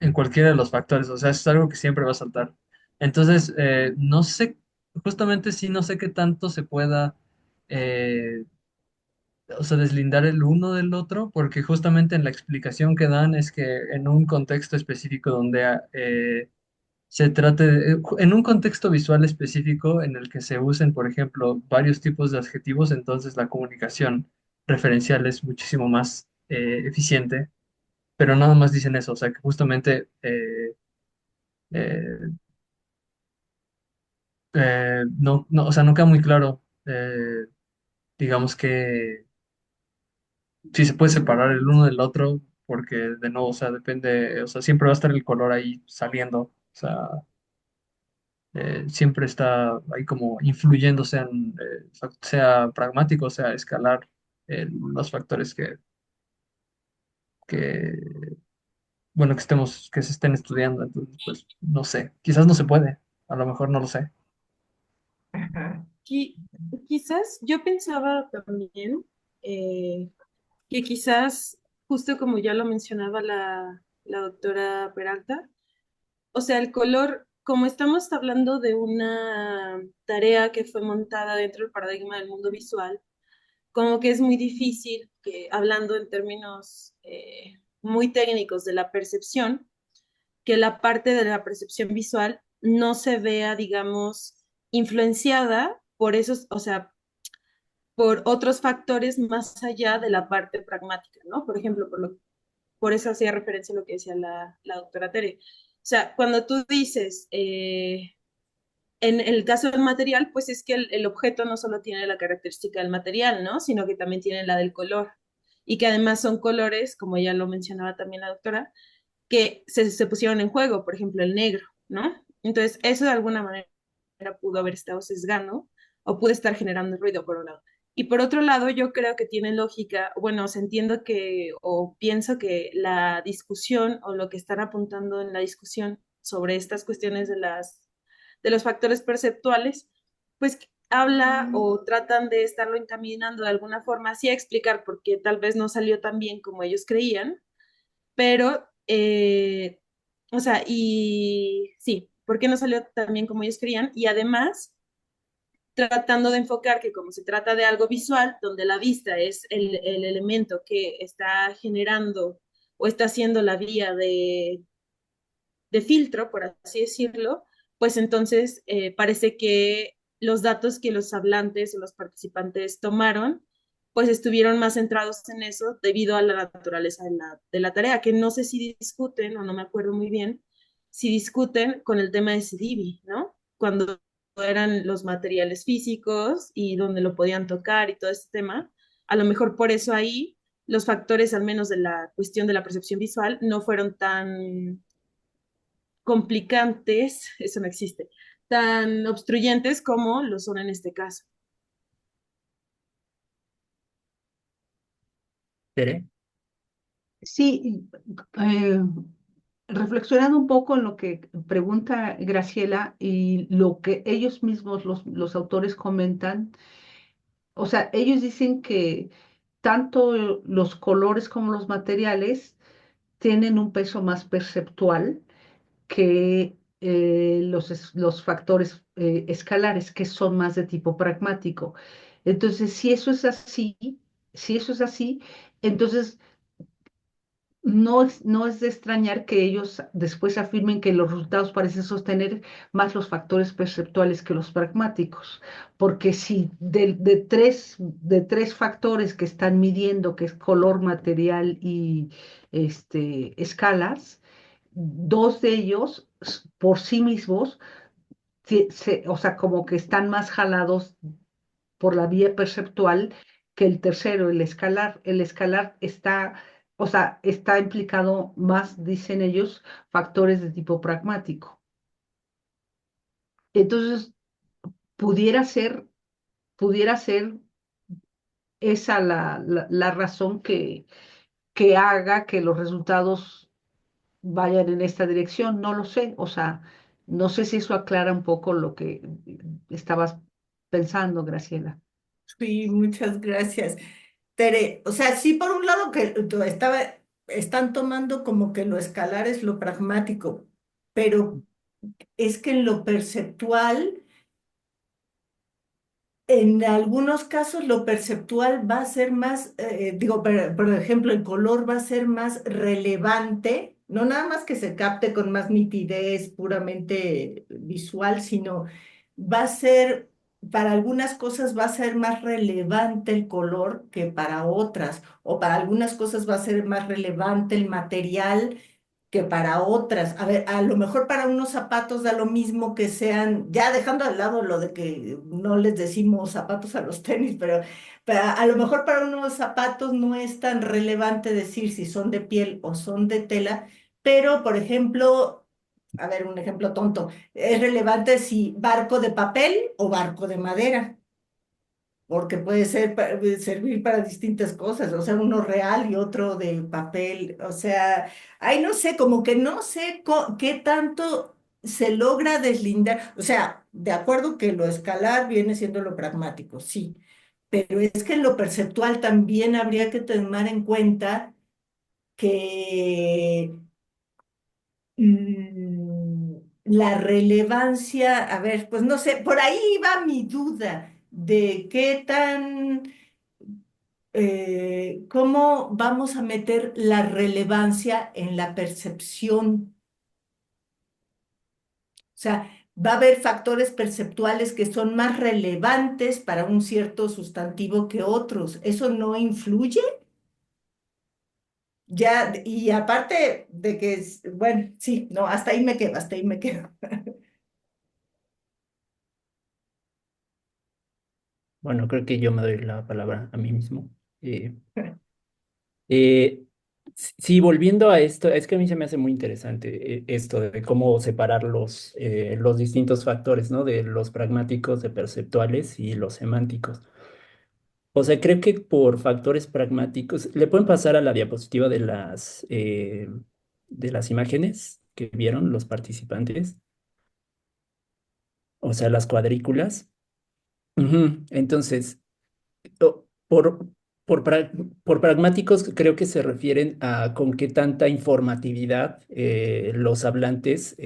en cualquiera de los factores, o sea, es algo que siempre va a saltar. Entonces, no sé, justamente sí, no sé qué tanto se pueda, eh, o sea, deslindar el uno del otro, porque justamente en la explicación que dan es que en un contexto específico donde en un contexto visual específico en el que se usen, por ejemplo, varios tipos de adjetivos, entonces la comunicación referencial es muchísimo más eficiente, pero nada más dicen eso, o sea, que justamente eh, no, o sea, no queda muy claro, digamos que si se puede separar el uno del otro, porque de nuevo, o sea, depende, o sea, siempre va a estar el color ahí saliendo, o sea, siempre está ahí como influyendo, sea pragmático, sea escalar, los factores que, bueno, que se estén estudiando, entonces, pues, no sé, quizás no se puede, a lo mejor no lo sé. Ajá. Qui- Quizás yo pensaba también eh, que quizás, justo como ya lo mencionaba la doctora Peralta, o sea, el color, como estamos hablando de una tarea que fue montada dentro del paradigma del mundo visual, como que es muy difícil que, hablando en términos muy técnicos de la percepción, que la parte de la percepción visual no se vea, digamos, influenciada por esos, o sea, por otros factores más allá de la parte pragmática, ¿no? Por ejemplo, por eso hacía referencia a lo que decía la doctora Tere. O sea, cuando tú dices, en el caso del material, pues es que el objeto no solo tiene la característica del material, ¿no? Sino que también tiene la del color. Y que además son colores, como ya lo mencionaba también la doctora, que se pusieron en juego, por ejemplo, el negro, ¿no? Entonces, eso de alguna manera pudo haber estado sesgando o pudo estar generando ruido, por un lado. Y por otro lado, yo creo que tiene lógica, bueno, se entiendo que, o pienso que la discusión o lo que están apuntando en la discusión sobre estas cuestiones de los factores perceptuales, pues habla o tratan de estarlo encaminando de alguna forma así a explicar por qué tal vez no salió tan bien como ellos creían, pero, o sea, y sí, ¿por qué no salió tan bien como ellos creían? Y además, tratando de enfocar que como se trata de algo visual, donde la vista es el elemento que está generando o está haciendo la vía de filtro, por así decirlo, pues entonces parece que los datos que los hablantes o los participantes tomaron, pues estuvieron más centrados en eso debido a la naturaleza de la tarea, que no sé si discuten, o no me acuerdo muy bien, si discuten con el tema de Sidibi, ¿no? Cuando eran los materiales físicos y donde lo podían tocar y todo este tema, a lo mejor por eso ahí los factores, al menos de la cuestión de la percepción visual, no fueron tan complicantes, eso no existe, tan obstruyentes como lo son en este caso. ¿Tere? Sí, eh, reflexionando un poco en lo que pregunta Graciela y lo que ellos mismos, los autores comentan, o sea, ellos dicen que tanto los colores como los materiales tienen un peso más perceptual que los factores escalares, que son más de tipo pragmático. Entonces, si eso es así, entonces no es de extrañar que ellos después afirmen que los resultados parecen sostener más los factores perceptuales que los pragmáticos, porque si de tres factores que están midiendo, que es color, material y escalas, dos de ellos por sí mismos, o sea, como que están más jalados por la vía perceptual que el tercero, el escalar. El escalar está, o sea, está implicado más, dicen ellos, factores de tipo pragmático. Entonces, pudiera ser, pudiera ser esa la razón que haga que los resultados vayan en esta dirección. No lo sé, o sea, no sé si eso aclara un poco lo que estabas pensando, Graciela. Sí, muchas gracias. Tere, o sea, sí, por un lado que están tomando como que lo escalar es lo pragmático, pero es que en lo perceptual, en algunos casos lo perceptual va a ser más, digo, por ejemplo, el color va a ser más relevante, no nada más que se capte con más nitidez puramente visual, sino va a ser, para algunas cosas va a ser más relevante el color que para otras, o para algunas cosas va a ser más relevante el material que para otras. A ver, a lo mejor para unos zapatos da lo mismo que sean, ya dejando al lado lo de que no les decimos zapatos a los tenis, pero a lo mejor para unos zapatos no es tan relevante decir si son de piel o son de tela, pero por ejemplo, a ver, un ejemplo tonto, es relevante si barco de papel o barco de madera, porque puede ser servir para distintas cosas, o sea, uno real y otro de papel, o sea, ay, no sé, como que no sé qué tanto se logra deslindar, o sea, de acuerdo que lo escalar viene siendo lo pragmático, sí, pero es que en lo perceptual también habría que tomar en cuenta que la relevancia, a ver, pues no sé, por ahí va mi duda de qué tan ¿cómo vamos a meter la relevancia en la percepción? O sea, va a haber factores perceptuales que son más relevantes para un cierto sustantivo que otros. ¿Eso no influye? Ya, y aparte de que, bueno, sí, no, hasta ahí me quedo, hasta ahí me quedo. Bueno, creo que yo me doy la palabra a mí mismo. Eh, eh, sí, volviendo a esto, es que a mí se me hace muy interesante esto de cómo separar los distintos factores, ¿no? De los pragmáticos, de perceptuales y los semánticos. O sea, creo que por factores pragmáticos, le pueden pasar a la diapositiva de las imágenes que vieron los participantes, o sea, las cuadrículas. Ujú. Entonces, o- por, por pragmáticos creo que se refieren a con qué tanta informatividad los hablantes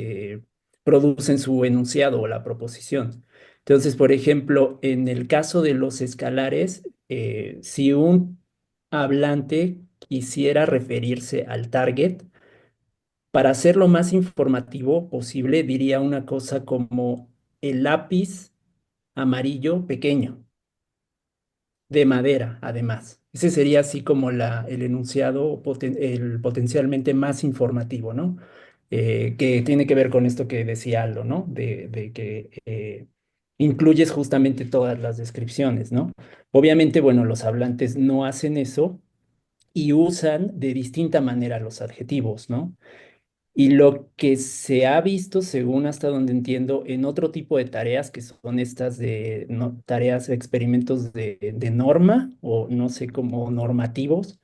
producen su enunciado o la proposición. Entonces, por ejemplo, en el caso de los escalares, si un hablante quisiera referirse al target, para hacer lo más informativo posible, diría una cosa como el lápiz amarillo pequeño de madera, además. Ese sería así como el enunciado, el potencialmente más informativo, ¿no? Que tiene que ver con esto que decía Aldo, ¿no? De que incluyes justamente todas las descripciones, ¿no? Obviamente, bueno, los hablantes no hacen eso y usan de distinta manera los adjetivos, ¿no? Y lo que se ha visto, según hasta donde entiendo, en otro tipo de tareas, que son estas de tareas, experimentos de norma o no sé cómo normativos,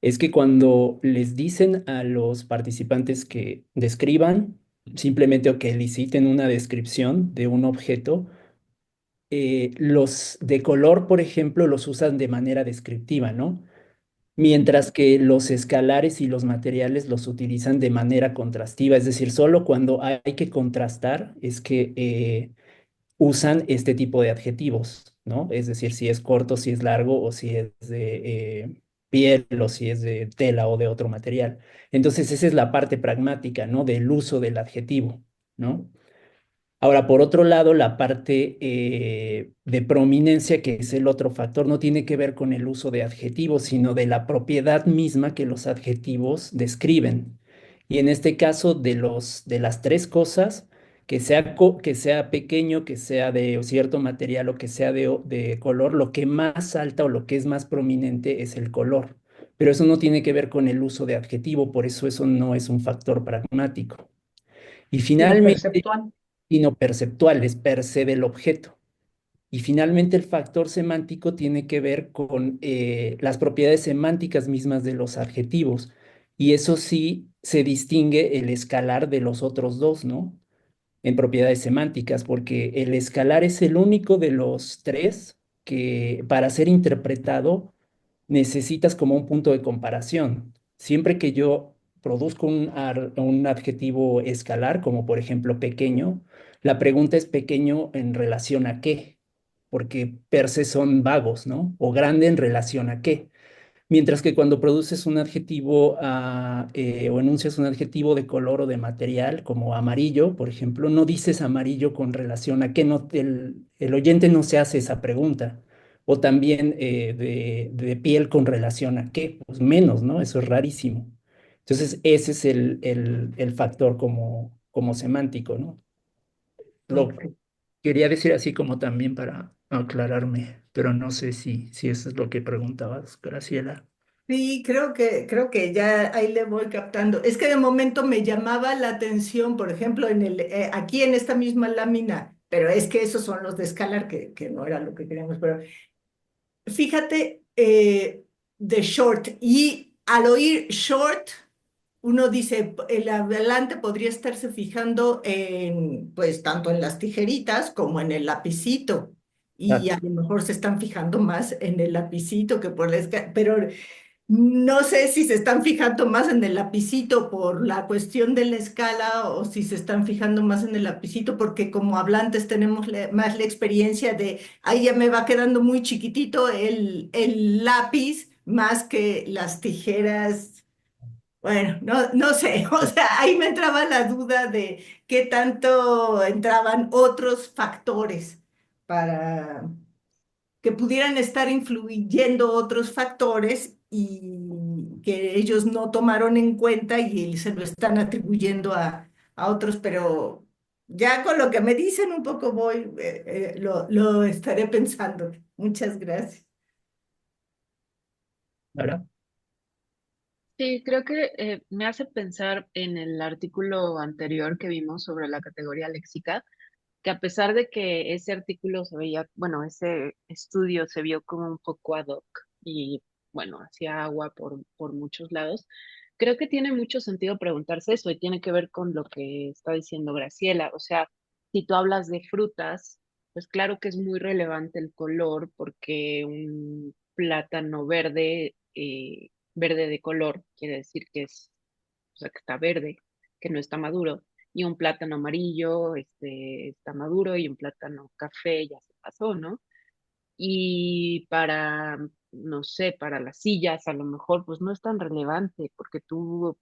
es que cuando les dicen a los participantes que describan, simplemente o que eliciten una descripción de un objeto, los de color, por ejemplo, los usan de manera descriptiva, ¿no? Mientras que los escalares y los materiales los utilizan de manera contrastiva, es decir, solo cuando hay que contrastar es que usan este tipo de adjetivos, ¿no? Es decir, si es corto, si es largo o si es de piel o si es de tela o de otro material. Entonces, esa es la parte pragmática, ¿no? Del uso del adjetivo, ¿no? Ahora, por otro lado, la parte de prominencia, que es el otro factor, no tiene que ver con el uso de adjetivos, sino de la propiedad misma que los adjetivos describen. Y en este caso, de las tres cosas, que sea pequeño, que sea de cierto material o que sea de color, lo que más salta o lo que es más prominente es el color. Pero eso no tiene que ver con el uso de adjetivo, por eso no es un factor pragmático. Y Sino finalmente, perceptual. sino perceptual, es per se del objeto. Y finalmente el factor semántico tiene que ver con las propiedades semánticas mismas de los adjetivos. Y eso sí se distingue el escalar de los otros dos, ¿no? En propiedades semánticas, porque el escalar es el único de los tres que para ser interpretado necesitas como un punto de comparación. Siempre que yo produzco un adjetivo escalar, como por ejemplo pequeño, la pregunta es pequeño en relación a qué, porque per se son vagos, ¿no? O grande en relación a qué. Mientras que cuando produces un adjetivo o enuncias un adjetivo de color o de material, como amarillo, por ejemplo, no dices amarillo con relación a qué, no, el oyente no se hace esa pregunta. O también de piel con relación a qué, pues menos, ¿no? Eso es rarísimo. Entonces, ese es el factor como semántico, ¿no? Lo Ok. quería decir así como también para aclararme, pero no sé si eso es lo que preguntabas, Graciela. Sí, creo que ya ahí le voy captando. Es que de momento me llamaba la atención, por ejemplo, aquí en esta misma lámina, pero es que esos son los de escalar, que no era lo que queríamos, pero fíjate, de short, y al oír short, uno dice, el hablante podría estarse fijando en, pues, tanto en las tijeritas como en el lapicito. Y a Exacto. lo mejor se están fijando más en el lapicito que por pero no sé si se están fijando más en el lapicito por la cuestión de la escala o si se están fijando más en el lapicito porque como hablantes tenemos más la experiencia de, ahí ya me va quedando muy chiquitito el lápiz más que las tijeras. Bueno, no sé, o sea, ahí me entraba la duda de qué tanto entraban otros factores para que pudieran estar influyendo otros factores y que ellos no tomaron en cuenta y se lo están atribuyendo a otros, pero ya con lo que me dicen un poco voy, lo estaré pensando. Muchas gracias. ¿Verdad? Sí, creo que me hace pensar en el artículo anterior que vimos sobre la categoría léxica, que a pesar de que ese artículo se veía, bueno, ese estudio se vio como un poco ad hoc y, bueno, hacía agua por muchos lados, creo que tiene mucho sentido preguntarse eso y tiene que ver con lo que está diciendo Graciela. O sea, si tú hablas de frutas, pues claro que es muy relevante el color porque un plátano verde, verde de color, quiere decir que es, o sea, que está verde, que no está maduro y un plátano amarillo, está maduro y un plátano café ya se pasó, ¿no? Y para, no sé, para las sillas a lo mejor pues no es tan relevante porque tú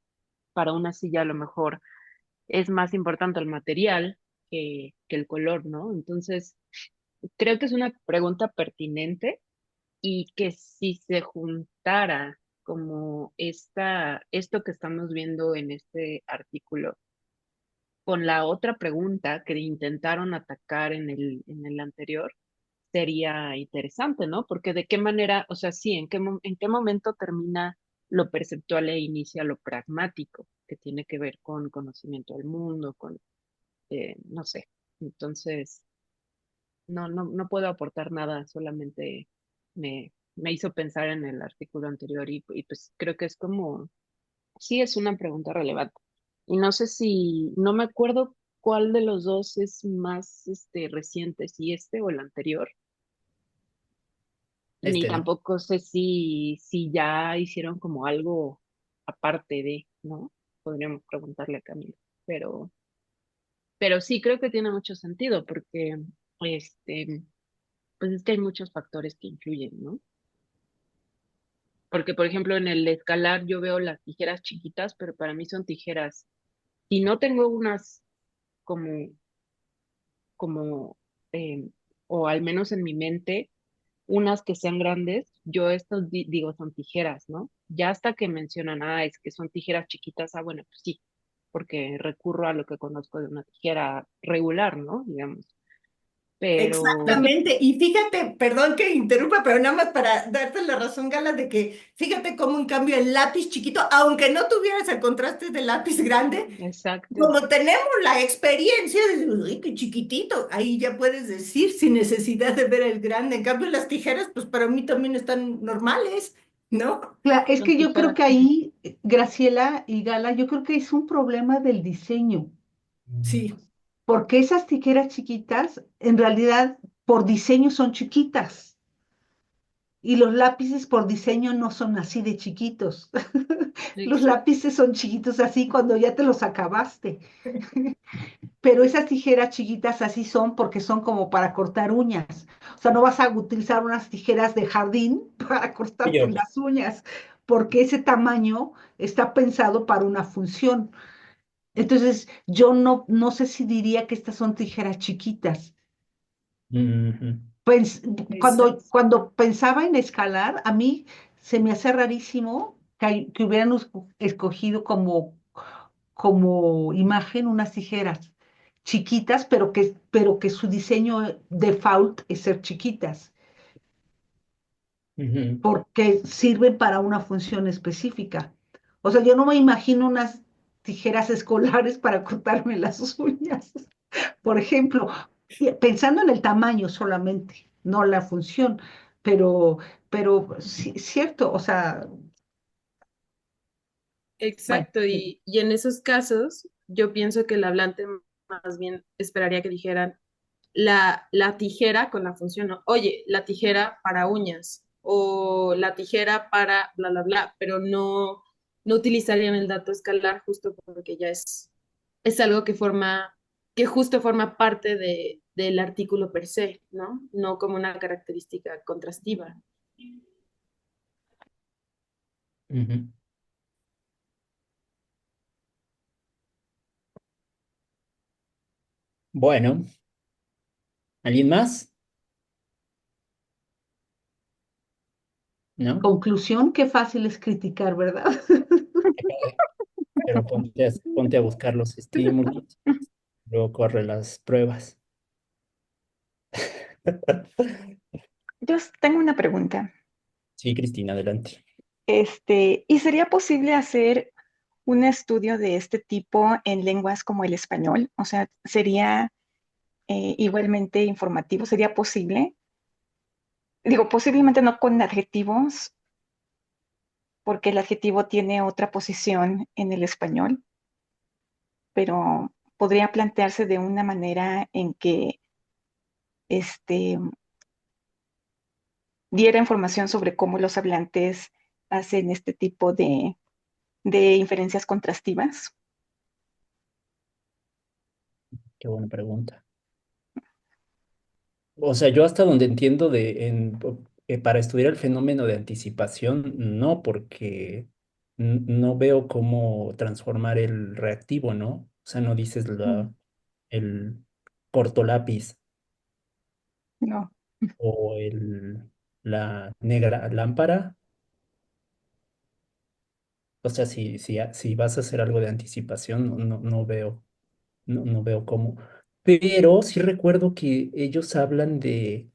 para una silla a lo mejor es más importante el material que el color, ¿no? Entonces, creo que es una pregunta pertinente y que si se juntara como esto que estamos viendo en este artículo con la otra pregunta que intentaron atacar en el anterior, sería interesante, ¿no? Porque de qué manera, o sea, sí, en qué momento termina lo perceptual e inicia lo pragmático, que tiene que ver con conocimiento del mundo, con, no sé. Entonces, no puedo aportar nada, solamente me hizo pensar en el artículo anterior y pues creo que es como sí es una pregunta relevante. Y no sé si, no me acuerdo cuál de los dos es más reciente, si este o el anterior. Ni No. tampoco sé si ya hicieron como algo aparte de, ¿no? Podríamos preguntarle a Camila. Pero, pero sí creo que tiene mucho sentido porque, este, pues es que hay muchos factores que influyen, ¿no? Porque, por ejemplo, en el escalar yo veo las tijeras chiquitas, pero para mí son tijeras. Si no tengo unas como, como, eh, o al menos en mi mente, unas que sean grandes, yo estos digo son tijeras, ¿no? Ya hasta que mencionan, es que son tijeras chiquitas, bueno, pues sí, porque recurro a lo que conozco de una tijera regular, ¿no? Digamos. Pero, Exactamente, y fíjate, perdón que interrumpa, pero nada más para darte la razón, Gala, de que fíjate cómo en cambio el lápiz chiquito, aunque no tuvieras el contraste del lápiz grande, exacto, como tenemos la experiencia de, uy, qué chiquitito, ahí ya puedes decir sin necesidad de ver el grande. En cambio, las tijeras, pues para mí también están normales, ¿no? Es son que yo creo tijeras. que ahí, Graciela y Gala, yo creo que es un problema del diseño, Sí, porque esas tijeras chiquitas, en realidad, por diseño son chiquitas, y los lápices por diseño no son así de chiquitos. Los Exacto. lápices son chiquitos así cuando ya te los acabaste. Pero esas tijeras chiquitas así son porque son como para cortar uñas. O sea, no vas a utilizar unas tijeras de jardín para cortarte Yo. las uñas, porque ese tamaño está pensado para una función. Entonces, yo no sé si diría que estas son tijeras chiquitas. Ujú. Pues, exacto. cuando pensaba en escalar, a mí se me hace rarísimo que hubieran escogido como imagen unas tijeras chiquitas, pero que su diseño default es ser chiquitas, Ujú. porque sirven para una función específica. O sea, yo no me imagino unas tijeras escolares para cortarme las uñas, por ejemplo, pensando en el tamaño solamente, no la función, pero, pero sí, cierto, o sea, bueno, Exacto, y en esos casos yo pienso que el hablante más bien esperaría que dijeran la tijera con la función, ¿no? Oye, la tijera para uñas o la tijera para bla, bla, bla, pero no utilizarían el dato escalar justo porque ya es algo que justo forma parte del artículo per se, ¿no? No como una característica contrastiva. Ujú. Bueno, ¿alguien más? ¿No? conclusión, qué fácil es criticar, ¿verdad? Pero ponte a buscar los estímulos, luego corre las pruebas. Yo tengo una pregunta. Sí, Cristina, adelante. ¿Y sería posible hacer un estudio de este tipo en lenguas como el español? O sea, ¿sería igualmente informativo? ¿Sería posible? Digo, posiblemente no con adjetivos, porque el adjetivo tiene otra posición en el español, pero podría plantearse de una manera en que este, diera información sobre cómo los hablantes hacen este tipo de inferencias contrastivas. Qué buena pregunta. O sea, yo hasta donde entiendo para estudiar el fenómeno de anticipación, no, porque no veo cómo transformar el reactivo, ¿no? O sea, no dices Mm, el corto lápiz no, o la negra lámpara. O sea, si vas a hacer algo de anticipación, no veo cómo. Pero sí recuerdo que ellos hablan de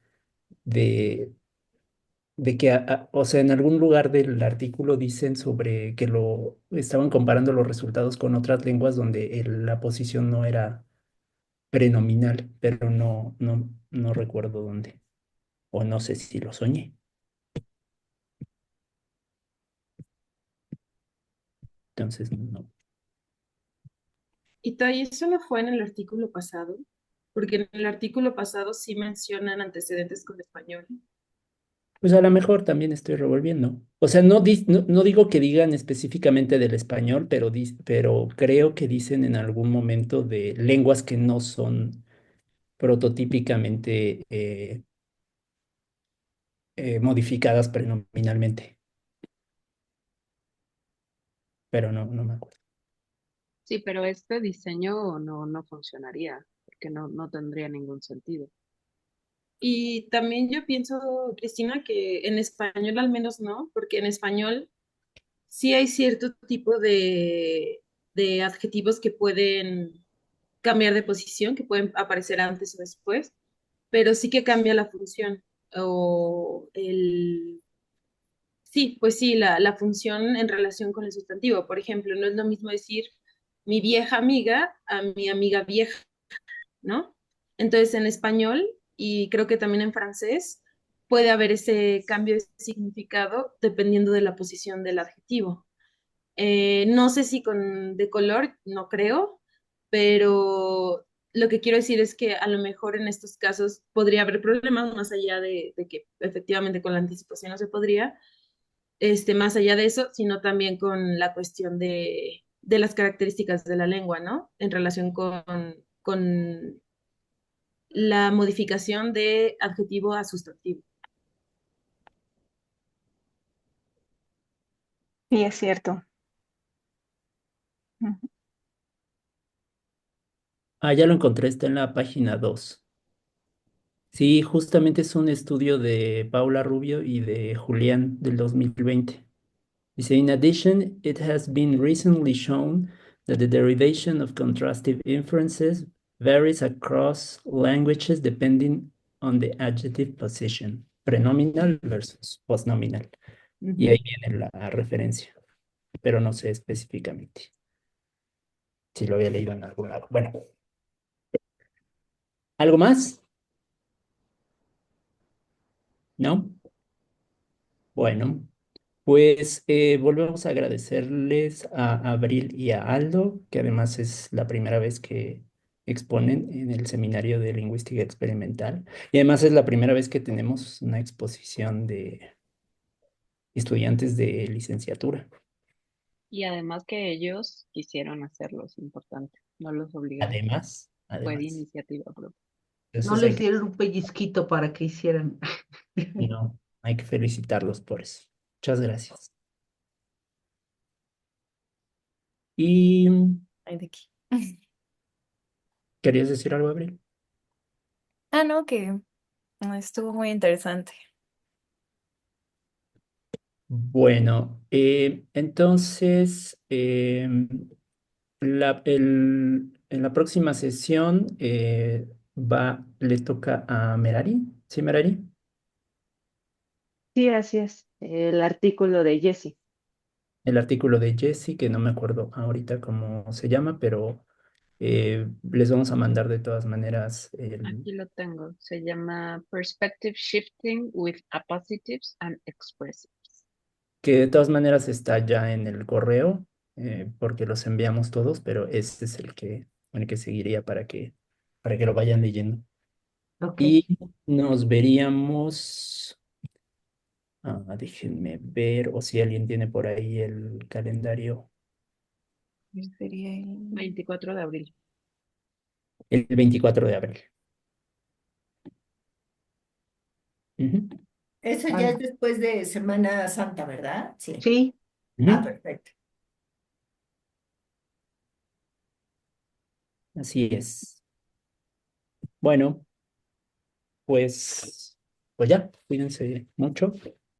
de que, o sea, en algún lugar del artículo dicen sobre que lo estaban comparando los resultados con otras lenguas donde la posición no era prenominal, pero no recuerdo dónde, o no sé si lo soñé. Entonces, no. Y todavía eso no fue en el artículo pasado, porque en el artículo pasado sí mencionan antecedentes con español. Pues a lo mejor también estoy revolviendo. O sea, no digo que digan específicamente del español, pero creo que dicen en algún momento de lenguas que no son prototípicamente modificadas prenominalmente, pero no me acuerdo. Sí, pero este diseño no funcionaría, porque no tendría ningún sentido. Y también yo pienso, Cristina, que en español al menos no, porque en español sí hay cierto tipo de adjetivos que pueden cambiar de posición, que pueden aparecer antes o después, pero sí que cambia la función o el... Sí, pues sí, la función en relación con el sustantivo. Por ejemplo, no es lo mismo decir mi vieja amiga a mi amiga vieja, ¿no? Entonces, en español y creo que también en francés puede haber ese cambio de significado dependiendo de la posición del adjetivo. No sé si con de color, no creo, pero lo que quiero decir es que a lo mejor en estos casos podría haber problemas más allá de que efectivamente con la anticipación no se podría, más allá de eso, sino también con la cuestión de las características de la lengua, ¿no? En relación con la modificación de adjetivo a sustantivo. Sí, es cierto. Ujú. Ah, ya lo encontré, está en la página 2. Sí, justamente es un estudio de Paula Rubio y de Julián del 2020. Dice, in addition, it has been recently shown that the derivation of contrastive inferences varies across languages depending on the adjective position, prenominal versus postnominal. Y ahí viene la referencia, pero no sé específicamente si lo había leído en algún lado. Bueno, ¿algo más? ¿No? Bueno. Pues volvemos a agradecerles a Abril y a Aldo, que además es la primera vez que exponen en el Seminario de Lingüística Experimental. Y además es la primera vez que tenemos una exposición de estudiantes de licenciatura. Y además que ellos quisieron hacerlo, es importante, no los obligaron, fue de Además, iniciativa propia. No entonces les dieron un pellizquito para que hicieran. no, hay que felicitarlos por eso. Muchas gracias. ¿Y Ay, de aquí. querías decir algo, Abril? Ah, no, que estuvo muy interesante. Bueno, entonces, en la próxima sesión le toca a Merari. ¿Sí, Merari? Sí, así es. El artículo de Jesse. El artículo de Jesse, que no me acuerdo ahorita cómo se llama, pero les vamos a mandar de todas maneras Aquí lo tengo, se llama Perspective Shifting with Appositives and Expressives. que de todas maneras está ya en el correo, porque los enviamos todos, pero este es el que seguiría para que lo vayan leyendo. Ok. Y nos veríamos, déjenme ver, o si alguien tiene por ahí el calendario, Sería 24 de abril. el 24 de abril. Ujú, Eso ya es Vale. después de Semana Santa, ¿verdad? Sí. Sí, Ah, ujú, perfecto. así es. Bueno, pues ya, cuídense mucho.